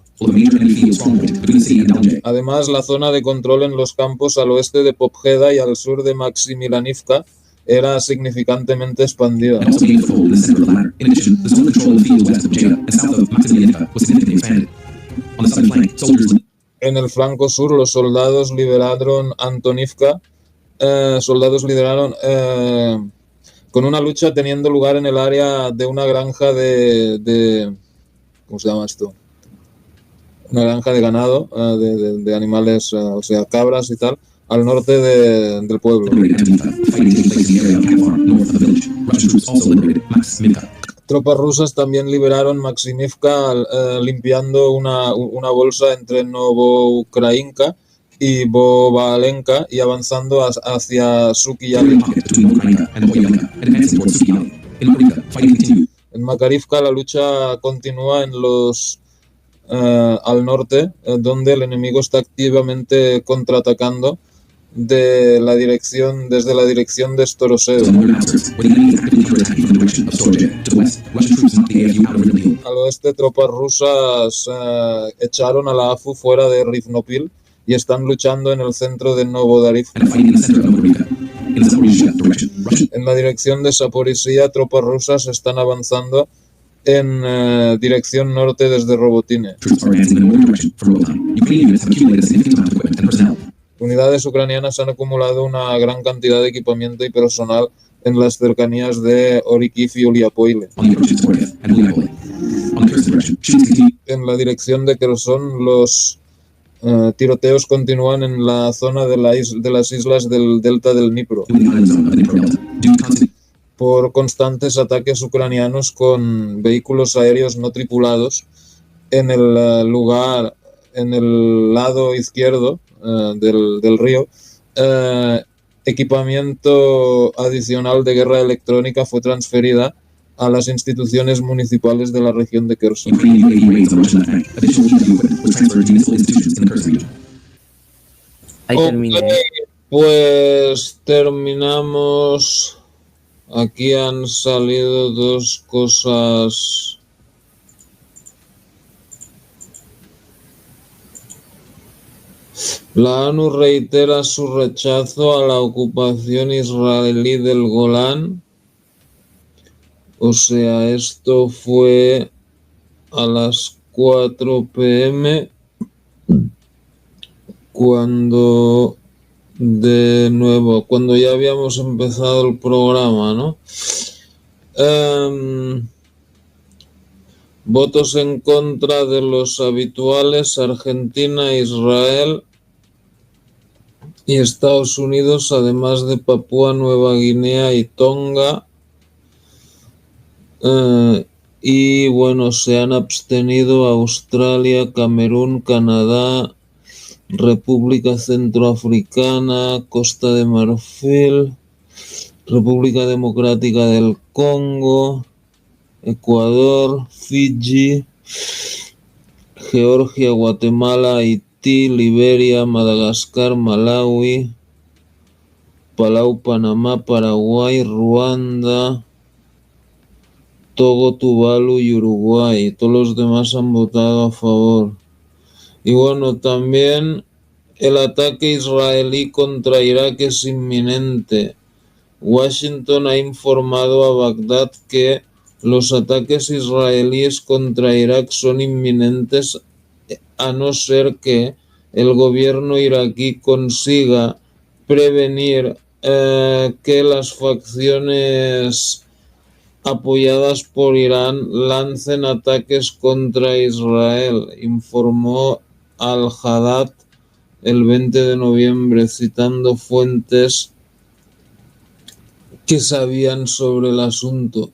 Además, la zona de control en los campos al oeste de Popjeda y al sur de Maximilanivka era significantemente expandida. En el flanco sur, los soldados lideraron Antonivka, con una lucha teniendo lugar en el área de una granja de ¿cómo se llama esto? Una granja de ganado, de animales, o sea, cabras y tal, al norte del pueblo. Tropas rusas también liberaron Maximivka, limpiando una bolsa entre Novoukrainka y Bovalenka y avanzando hacia Suki-Yali. En Makarivka la lucha continúa al norte, donde el enemigo está activamente contraatacando desde la dirección de Storosevo. Al oeste, tropas rusas echaron a la AFU fuera de Rivnopil y están luchando en el centro de Novodarivka. En la dirección de Zaporizhia, tropas rusas están avanzando en dirección norte desde Robotine. Unidades ucranianas han acumulado una gran cantidad de equipamiento y personal en las cercanías de Orikiv y Uliapoile. En la dirección de Kherson, los tiroteos continúan en la zona de las islas del delta del Dnipro por constantes ataques ucranianos con vehículos aéreos no tripulados en el lado izquierdo del río. Equipamiento adicional de guerra electrónica fue transferida a las instituciones municipales de la región de Kherson. Pues terminamos. Aquí han salido dos cosas. La ONU reitera su rechazo a la ocupación israelí del Golán. O sea, esto fue a las 4 p.m. cuando ya habíamos empezado el programa, ¿no? Votos en contra de los habituales: Argentina, Israel y Estados Unidos, además de Papúa Nueva Guinea y Tonga. Y bueno, se han abstenido Australia, Camerún, Canadá, República Centroafricana, Costa de Marfil, República Democrática del Congo, Ecuador, Fiji, Georgia, Guatemala, Haití, Liberia, Madagascar, Malawi, Palau, Panamá, Paraguay, Ruanda, Togo, Tuvalu y Uruguay. Todos los demás han votado a favor. Y bueno, también el ataque israelí contra Irak es inminente. Washington ha informado a Bagdad que los ataques israelíes contra Irak son inminentes, a no ser que el gobierno iraquí consiga prevenir que las facciones apoyadas por Irán lancen ataques contra Israel, informó Al-Haddad el 20 de noviembre, citando fuentes que sabían sobre el asunto.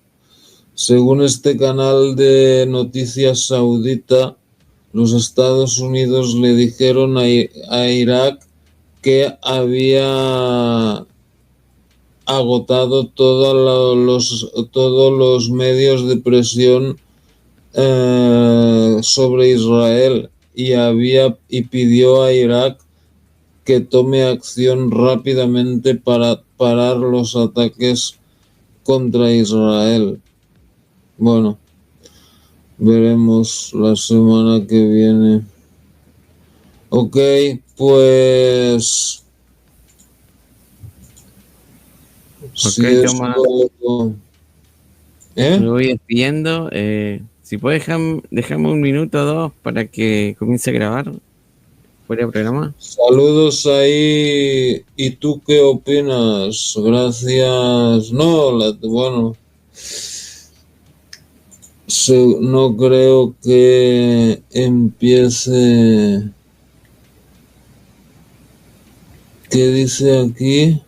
Según este canal de noticias saudita, los Estados Unidos le dijeron a Irak que había agotado todos los medios de presión sobre Israel y pidió a Irak que tome acción rápidamente para parar los ataques contra Israel. Bueno, veremos la semana que viene. Ok, pues... Ok, Tomás. Me voy despidiendo. Si puedes, déjame un minuto o dos para que comience a grabar fuera de programa. Saludos ahí. ¿Y tú qué opinas? Gracias. No, bueno. No creo que empiece. ¿Qué dice aquí?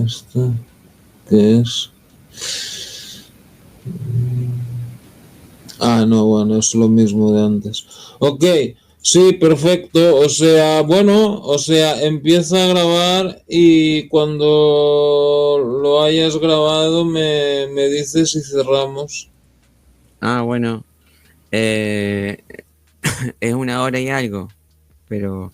¿Esto qué es? No, bueno, es lo mismo de antes. Ok, sí, perfecto. O sea, empieza a grabar y cuando lo hayas grabado me dices y cerramos. Bueno. Es 1 hora y algo, pero...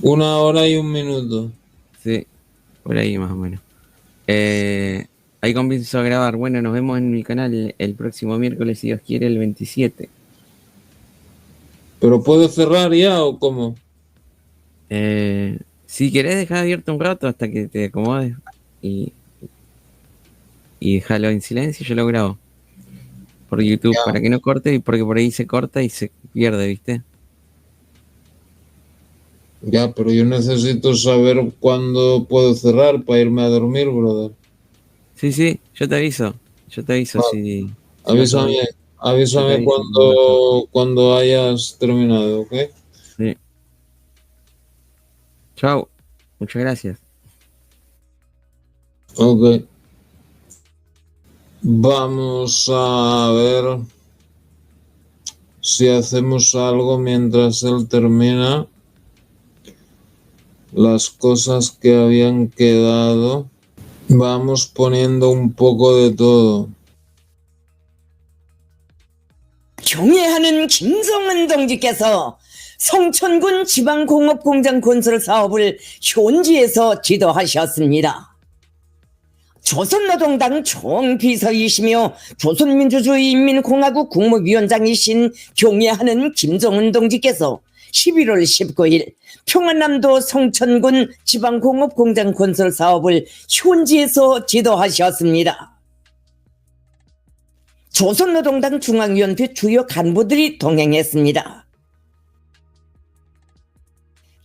1 hora y 1 minuto. Sí, por ahí más o menos. Ahí comienzo a grabar. Bueno, nos vemos en mi canal el próximo miércoles, si Dios quiere, el 27. ¿Pero puedo cerrar ya o cómo? Si querés dejar abierto un rato hasta que te acomodes y déjalo en silencio, yo lo grabo por YouTube para que no corte, porque por ahí se corta y se pierde, ¿viste? Ya, pero yo necesito saber cuándo puedo cerrar para irme a dormir, brother. Sí, yo te aviso. Vale. Si avísame cuando hayas terminado, ¿ok? Sí. Chao. Muchas gracias. Ok. Vamos a ver si hacemos algo mientras él termina. Las cosas que habían quedado. Vamos poniendo un poco de todo. 경애하는 김정은 동지께서 성천군 지방공업공장 건설 사업을 현지에서 지도하셨습니다. 조선노동당 총비서이시며 조선민주주의 인민공화국 국무위원장이신 경애하는 김정은 동지께서 11월 19일 평안남도 성천군 지방공업공장 건설 사업을 현지에서 지도하셨습니다. 조선노동당 중앙위원회 주요 간부들이 동행했습니다.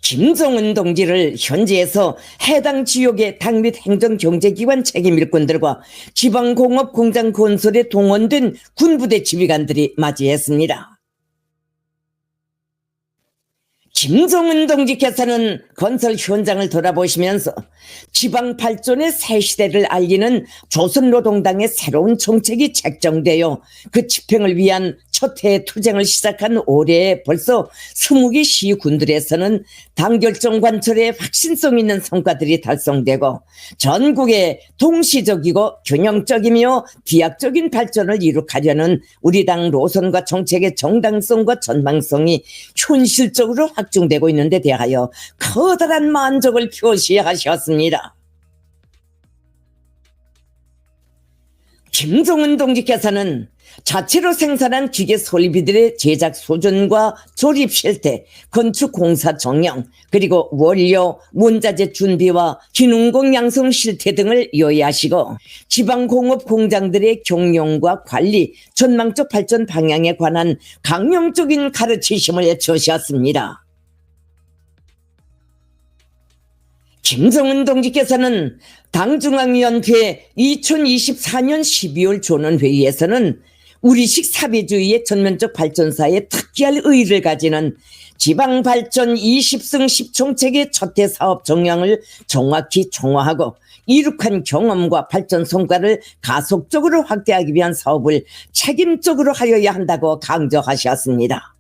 김정은 동지를 현지에서 해당 지역의 당 및 행정경제기관 책임일꾼들과 지방공업공장 건설에 동원된 군부대 지휘관들이 맞이했습니다. 김정은 동지께서는 건설 현장을 돌아보시면서 지방 발전의 새 시대를 알리는 조선노동당의 새로운 정책이 책정되어 그 집행을 위한 첫 해의 투쟁을 시작한 올해에 벌써 20개 시군들에서는 당결정 관철에 확신성 있는 성과들이 달성되고 전국의 동시적이고 균형적이며 비약적인 발전을 이룩하려는 우리 당 노선과 정책의 정당성과 전망성이 현실적으로 확증되고 있는 데 대하여 커다란 만족을 표시하셨습니다. 김정은 동지께서는 자체로 생산한 기계 설비들의 제작 수준과 조립 실태, 건축 공사 정형, 그리고 원료, 원자재 준비와 기능공 양성 실태 등을 요약하시고 지방공업 공장들의 경영과 관리, 전망적 발전 방향에 관한 강령적인 가르치심을 주셨습니다. 김정은 동지께서는 당중앙위원회 2024년 12월 전원회의에서는 우리식 사회주의의 전면적 발전사에 특기할 의의를 가지는 지방발전 20승 10총책의 첫해 사업 정량을 정확히 총화하고 이룩한 경험과 발전 성과를 가속적으로 확대하기 위한 사업을 책임적으로 하여야 한다고 강조하셨습니다.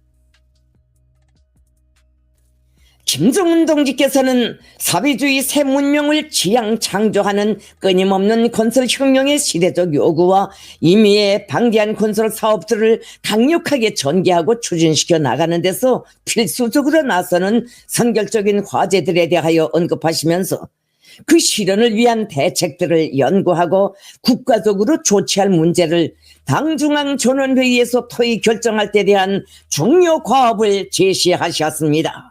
김정은 동지께서는 사회주의 새 문명을 지향 창조하는 끊임없는 건설혁명의 시대적 요구와 임의에 방대한 건설 사업들을 강력하게 전개하고 추진시켜 나가는 데서 필수적으로 나서는 선결적인 과제들에 대하여 언급하시면서 그 실현을 위한 대책들을 연구하고 국가적으로 조치할 문제를 당중앙 전원회의에서 토의 결정할 때 대한 중요 과업을 제시하셨습니다.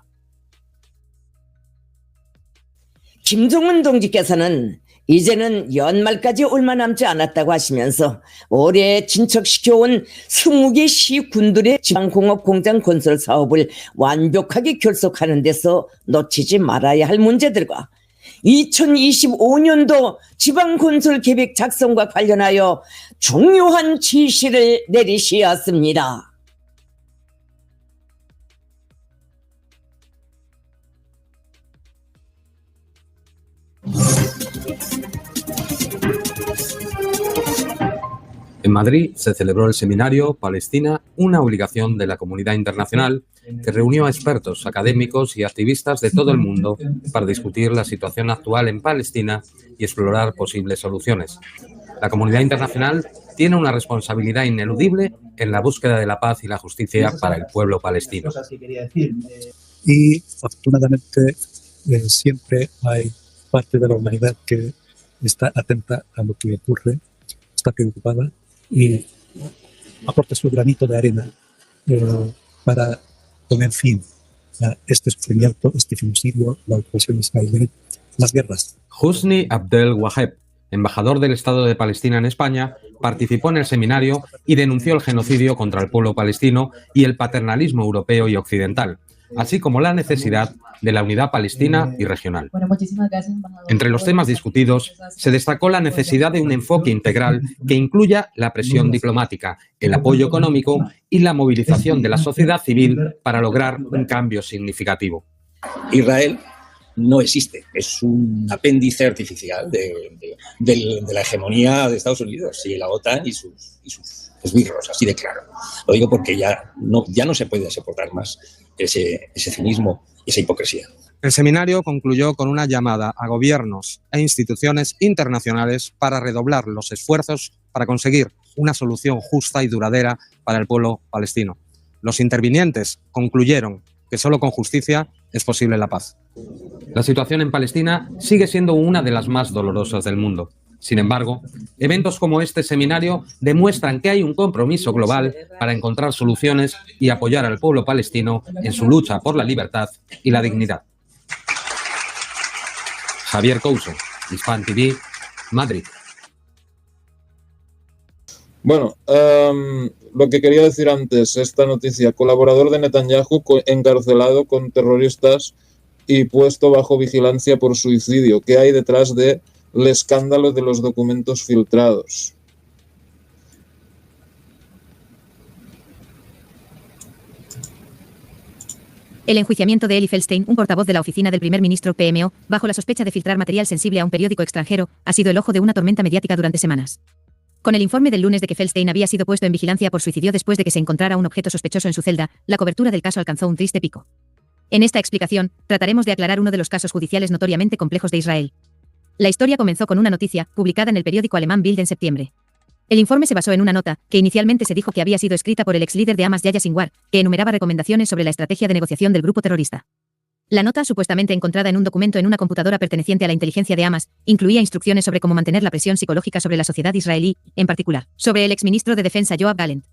김정은 동지께서는 이제는 연말까지 얼마 남지 않았다고 하시면서 올해 진척시켜온 20개 시군들의 지방공업공장 건설 사업을 완벽하게 결속하는 데서 놓치지 말아야 할 문제들과 2025년도 지방건설계획 작성과 관련하여 중요한 지시를 내리시었습니다. En Madrid se celebró el seminario Palestina, una obligación de la comunidad internacional, que reunió a expertos, académicos y activistas de todo el mundo para discutir la situación actual en Palestina y explorar posibles soluciones. La comunidad internacional tiene una responsabilidad ineludible en la búsqueda de la paz y la justicia para el pueblo palestino. Y afortunadamente siempre hay parte de la humanidad que está atenta a lo que ocurre, está preocupada y aporta su granito de arena para poner fin a este sufrimiento, este genocidio, la ocupación israelí, las guerras. Husni Abdel Waheb, embajador del Estado de Palestina en España, participó en el seminario y denunció el genocidio contra el pueblo palestino y el paternalismo europeo y occidental, así como la necesidad de la unidad palestina y regional. Entre los temas discutidos se destacó la necesidad de un enfoque integral que incluya la presión diplomática, el apoyo económico y la movilización de la sociedad civil para lograr un cambio significativo. Israel no existe, es un apéndice artificial de la hegemonía de Estados Unidos y la OTAN y sus esbirros, así de claro. Lo digo porque ya no se puede soportar más ese cinismo y esa hipocresía. El seminario concluyó con una llamada a gobiernos e instituciones internacionales para redoblar los esfuerzos para conseguir una solución justa y duradera para el pueblo palestino. Los intervinientes concluyeron que solo con justicia es posible la paz. La situación en Palestina sigue siendo una de las más dolorosas del mundo. Sin embargo, eventos como este seminario demuestran que hay un compromiso global para encontrar soluciones y apoyar al pueblo palestino en su lucha por la libertad y la dignidad. Javier Couso, Hispan TV, Madrid. Bueno, lo que quería decir antes, esta noticia, colaborador de Netanyahu encarcelado con terroristas y puesto bajo vigilancia por suicidio. ¿Qué hay detrás del escándalo de los documentos filtrados? El enjuiciamiento de Eli Feldstein, un portavoz de la oficina del primer ministro PMO, bajo la sospecha de filtrar material sensible a un periódico extranjero, ha sido el ojo de una tormenta mediática durante semanas. Con el informe del lunes de que Feldstein había sido puesto en vigilancia por suicidio después de que se encontrara un objeto sospechoso en su celda, la cobertura del caso alcanzó un triste pico. En esta explicación, trataremos de aclarar uno de los casos judiciales notoriamente complejos de Israel. La historia comenzó con una noticia, publicada en el periódico alemán Bild en septiembre. El informe se basó en una nota, que inicialmente se dijo que había sido escrita por el ex líder de Hamas Yahya Sinwar, que enumeraba recomendaciones sobre la estrategia de negociación del grupo terrorista. La nota, supuestamente encontrada en un documento en una computadora perteneciente a la inteligencia de Hamas, incluía instrucciones sobre cómo mantener la presión psicológica sobre la sociedad israelí, en particular, sobre el exministro de Defensa Yoav Gallant.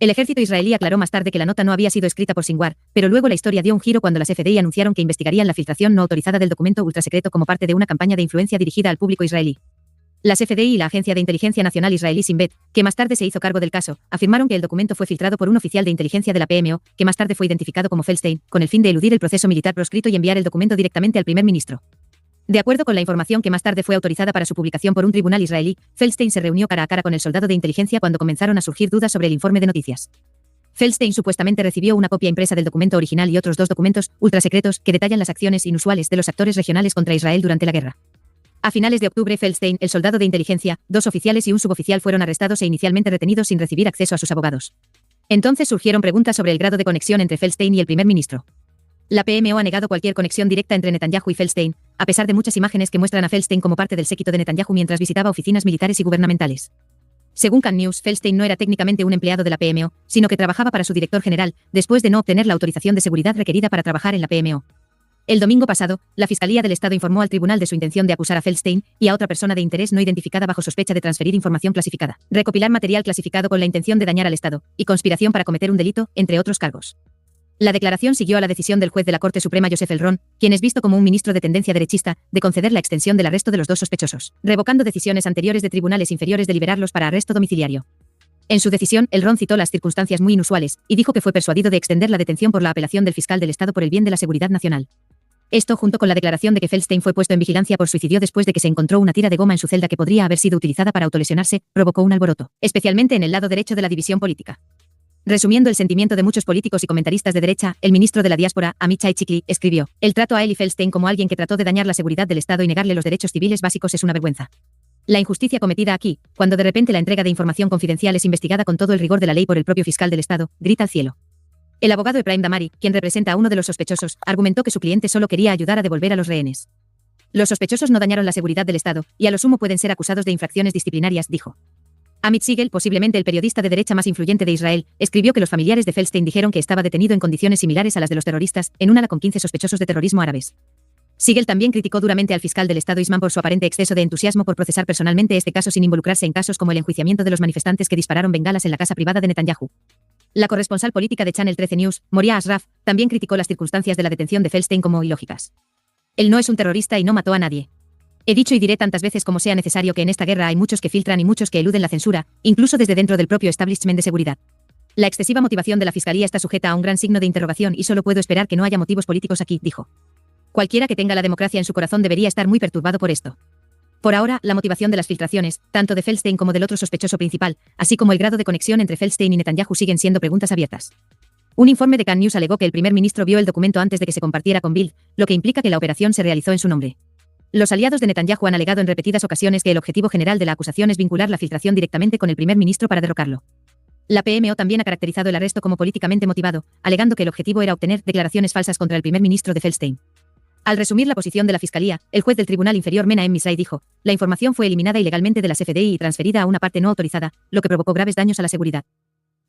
El ejército israelí aclaró más tarde que la nota no había sido escrita por Sinwar, pero luego la historia dio un giro cuando las FDI anunciaron que investigarían la filtración no autorizada del documento ultrasecreto como parte de una campaña de influencia dirigida al público israelí. Las FDI y la Agencia de Inteligencia Nacional Israelí Shin Bet, que más tarde se hizo cargo del caso, afirmaron que el documento fue filtrado por un oficial de inteligencia de la PMO, que más tarde fue identificado como Feldstein, con el fin de eludir el proceso militar proscrito y enviar el documento directamente al primer ministro. De acuerdo con la información que más tarde fue autorizada para su publicación por un tribunal israelí, Feldstein se reunió cara a cara con el soldado de inteligencia cuando comenzaron a surgir dudas sobre el informe de noticias. Feldstein supuestamente recibió una copia impresa del documento original y otros 2 documentos ultrasecretos que detallan las acciones inusuales de los actores regionales contra Israel durante la guerra. A finales de octubre, Feldstein, el soldado de inteligencia, 2 oficiales y un suboficial fueron arrestados e inicialmente retenidos sin recibir acceso a sus abogados. Entonces surgieron preguntas sobre el grado de conexión entre Feldstein y el primer ministro. La PMO ha negado cualquier conexión directa entre Netanyahu y Feldstein, a pesar de muchas imágenes que muestran a Feldstein como parte del séquito de Netanyahu mientras visitaba oficinas militares y gubernamentales. Según Can News, Feldstein no era técnicamente un empleado de la PMO, sino que trabajaba para su director general, después de no obtener la autorización de seguridad requerida para trabajar en la PMO. El domingo pasado, la Fiscalía del Estado informó al tribunal de su intención de acusar a Feldstein y a otra persona de interés no identificada bajo sospecha de transferir información clasificada, recopilar material clasificado con la intención de dañar al Estado, y conspiración para cometer un delito, entre otros cargos. La declaración siguió a la decisión del juez de la Corte Suprema Joseph Elron, quien es visto como un ministro de tendencia derechista, de conceder la extensión del arresto de los 2 sospechosos, revocando decisiones anteriores de tribunales inferiores de liberarlos para arresto domiciliario. En su decisión, Elron citó las circunstancias muy inusuales, y dijo que fue persuadido de extender la detención por la apelación del fiscal del Estado por el bien de la seguridad nacional. Esto, junto con la declaración de que Feldstein fue puesto en vigilancia por suicidio después de que se encontró una tira de goma en su celda que podría haber sido utilizada para autolesionarse, provocó un alboroto, especialmente en el lado derecho de la división política. Resumiendo el sentimiento de muchos políticos y comentaristas de derecha, el ministro de la diáspora, Amichai Chikli, escribió: el trato a Eli Feldstein como alguien que trató de dañar la seguridad del Estado y negarle los derechos civiles básicos es una vergüenza. La injusticia cometida aquí, cuando de repente la entrega de información confidencial es investigada con todo el rigor de la ley por el propio fiscal del Estado, grita al cielo. El abogado Ephraim Damari, quien representa a uno de los sospechosos, argumentó que su cliente solo quería ayudar a devolver a los rehenes. Los sospechosos no dañaron la seguridad del Estado, y a lo sumo pueden ser acusados de infracciones disciplinarias, dijo. Amit Siegel, posiblemente el periodista de derecha más influyente de Israel, escribió que los familiares de Feldstein dijeron que estaba detenido en condiciones similares a las de los terroristas, en un ala con 15 sospechosos de terrorismo árabes. Siegel también criticó duramente al fiscal del Estado Isman por su aparente exceso de entusiasmo por procesar personalmente este caso sin involucrarse en casos como el enjuiciamiento de los manifestantes que dispararon bengalas en la casa privada de Netanyahu. La corresponsal política de Channel 13 News, Moria Ashraf, también criticó las circunstancias de la detención de Feldstein como ilógicas. Él no es un terrorista y no mató a nadie. He dicho y diré tantas veces como sea necesario que en esta guerra hay muchos que filtran y muchos que eluden la censura, incluso desde dentro del propio establishment de seguridad. La excesiva motivación de la Fiscalía está sujeta a un gran signo de interrogación y solo puedo esperar que no haya motivos políticos aquí, dijo. Cualquiera que tenga la democracia en su corazón debería estar muy perturbado por esto. Por ahora, la motivación de las filtraciones, tanto de Feldstein como del otro sospechoso principal, así como el grado de conexión entre Feldstein y Netanyahu siguen siendo preguntas abiertas. Un informe de Can News alegó que el primer ministro vio el documento antes de que se compartiera con Bild, lo que implica que la operación se realizó en su nombre. Los aliados de Netanyahu han alegado en repetidas ocasiones que el objetivo general de la acusación es vincular la filtración directamente con el primer ministro para derrocarlo. La PMO también ha caracterizado el arresto como políticamente motivado, alegando que el objetivo era obtener declaraciones falsas contra el primer ministro de Feldstein. Al resumir la posición de la Fiscalía, el juez del Tribunal Inferior Menahem Misrai dijo: la información fue eliminada ilegalmente de las FDI y transferida a una parte no autorizada, lo que provocó graves daños a la seguridad.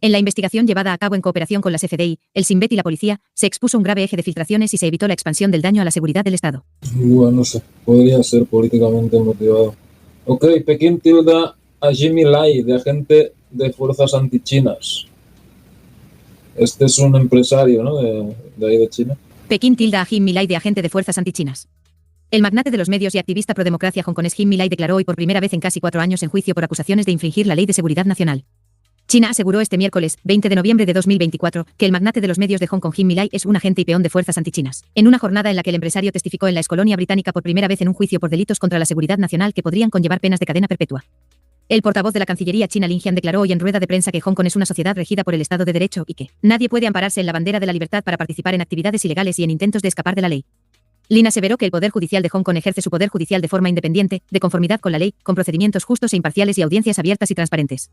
En la investigación llevada a cabo en cooperación con las FDI, el Shin Bet y la policía, se expuso un grave eje de filtraciones y se evitó la expansión del daño a la seguridad del Estado. Bueno, no sé, podría ser políticamente motivado. Ok, Pekín tilda a Jimmy Lai de agente de fuerzas antichinas. Este es un empresario, ¿no? De ahí de China. Pekín tilda a Jimmy Lai de agente de fuerzas antichinas. El magnate de los medios y activista prodemocracia hongkonés Jimmy Lai declaró hoy por primera vez en casi 4 años en juicio por acusaciones de infringir la Ley de Seguridad Nacional. China aseguró este miércoles, 20 de noviembre de 2024, que el magnate de los medios de Hong Kong Jimmy Lai es un agente y peón de fuerzas antichinas. En una jornada en la que el empresario testificó en la excolonia británica por primera vez en un juicio por delitos contra la seguridad nacional que podrían conllevar penas de cadena perpetua. El portavoz de la Cancillería china Lin Jian declaró hoy en rueda de prensa que Hong Kong es una sociedad regida por el Estado de Derecho y que nadie puede ampararse en la bandera de la libertad para participar en actividades ilegales y en intentos de escapar de la ley. Lin aseveró que el Poder Judicial de Hong Kong ejerce su poder judicial de forma independiente, de conformidad con la ley, con procedimientos justos e imparciales y audiencias abiertas y transparentes.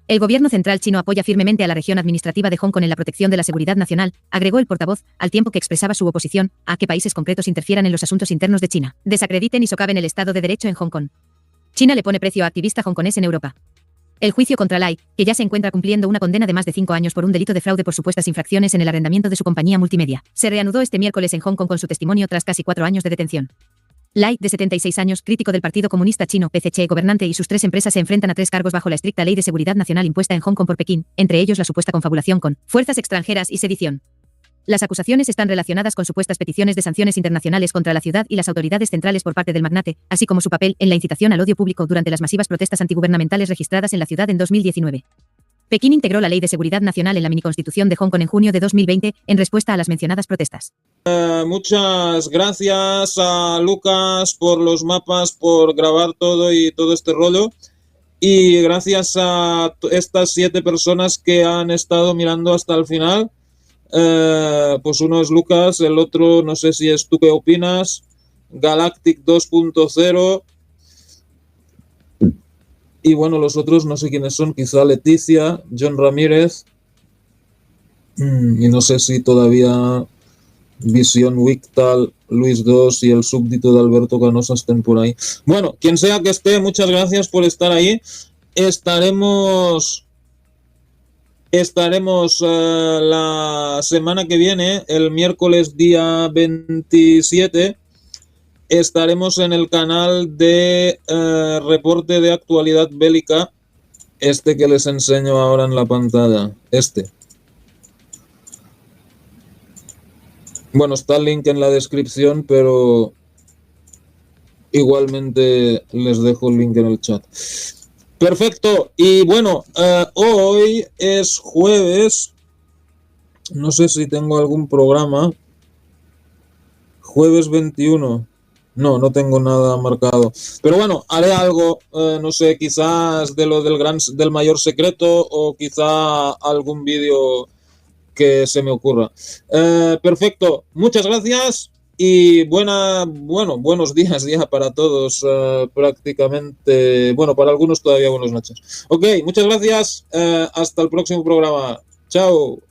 El gobierno central chino apoya firmemente a la región administrativa de Hong Kong en la protección de la seguridad nacional, agregó el portavoz, al tiempo que expresaba su oposición a que países concretos interfieran en los asuntos internos de China, desacrediten y socaven el Estado de Derecho en Hong Kong. China le pone precio a activista hongkonés en Europa. El juicio contra Lai, que ya se encuentra cumpliendo una condena de más de 5 años por un delito de fraude por supuestas infracciones en el arrendamiento de su compañía multimedia, se reanudó este miércoles en Hong Kong con su testimonio tras casi 4 años de detención. Lai, de 76 años, crítico del Partido Comunista Chino, PCC, gobernante, y sus 3 empresas se enfrentan a 3 cargos bajo la estricta Ley de Seguridad Nacional impuesta en Hong Kong por Pekín, entre ellos la supuesta confabulación con fuerzas extranjeras y sedición. Las acusaciones están relacionadas con supuestas peticiones de sanciones internacionales contra la ciudad y las autoridades centrales por parte del magnate, así como su papel en la incitación al odio público durante las masivas protestas antigubernamentales registradas en la ciudad en 2019. Pekín integró la Ley de Seguridad Nacional en la miniconstitución de Hong Kong en junio de 2020, en respuesta a las mencionadas protestas. Muchas gracias a Lucas por los mapas, por grabar todo y todo este rollo. Y gracias a estas 7 personas que han estado mirando hasta el final. Pues uno es Lucas, el otro no sé si es tú qué opinas, Galactic 2.0, y bueno, los otros no sé quiénes son, quizá Leticia, John Ramírez, y no sé si todavía Visión Wictal, Luis II y el súbdito de Alberto Canosa estén por ahí. Bueno, quien sea que esté, muchas gracias por estar ahí. Estaremos la semana que viene, el miércoles día 27, estaremos en el canal de reporte de actualidad bélica, este que les enseño ahora en la pantalla, este. Bueno, está el link en la descripción, pero igualmente les dejo el link en el chat. Perfecto, y bueno, hoy es jueves, no sé si tengo algún programa, jueves 21, no tengo nada marcado, pero bueno, haré algo, no sé, quizás de lo del mayor secreto o quizá algún vídeo que se me ocurra. Perfecto, muchas gracias. Y buenos días ya para todos, prácticamente, bueno, para algunos todavía buenas noches. Ok, muchas gracias, hasta el próximo programa. Chao.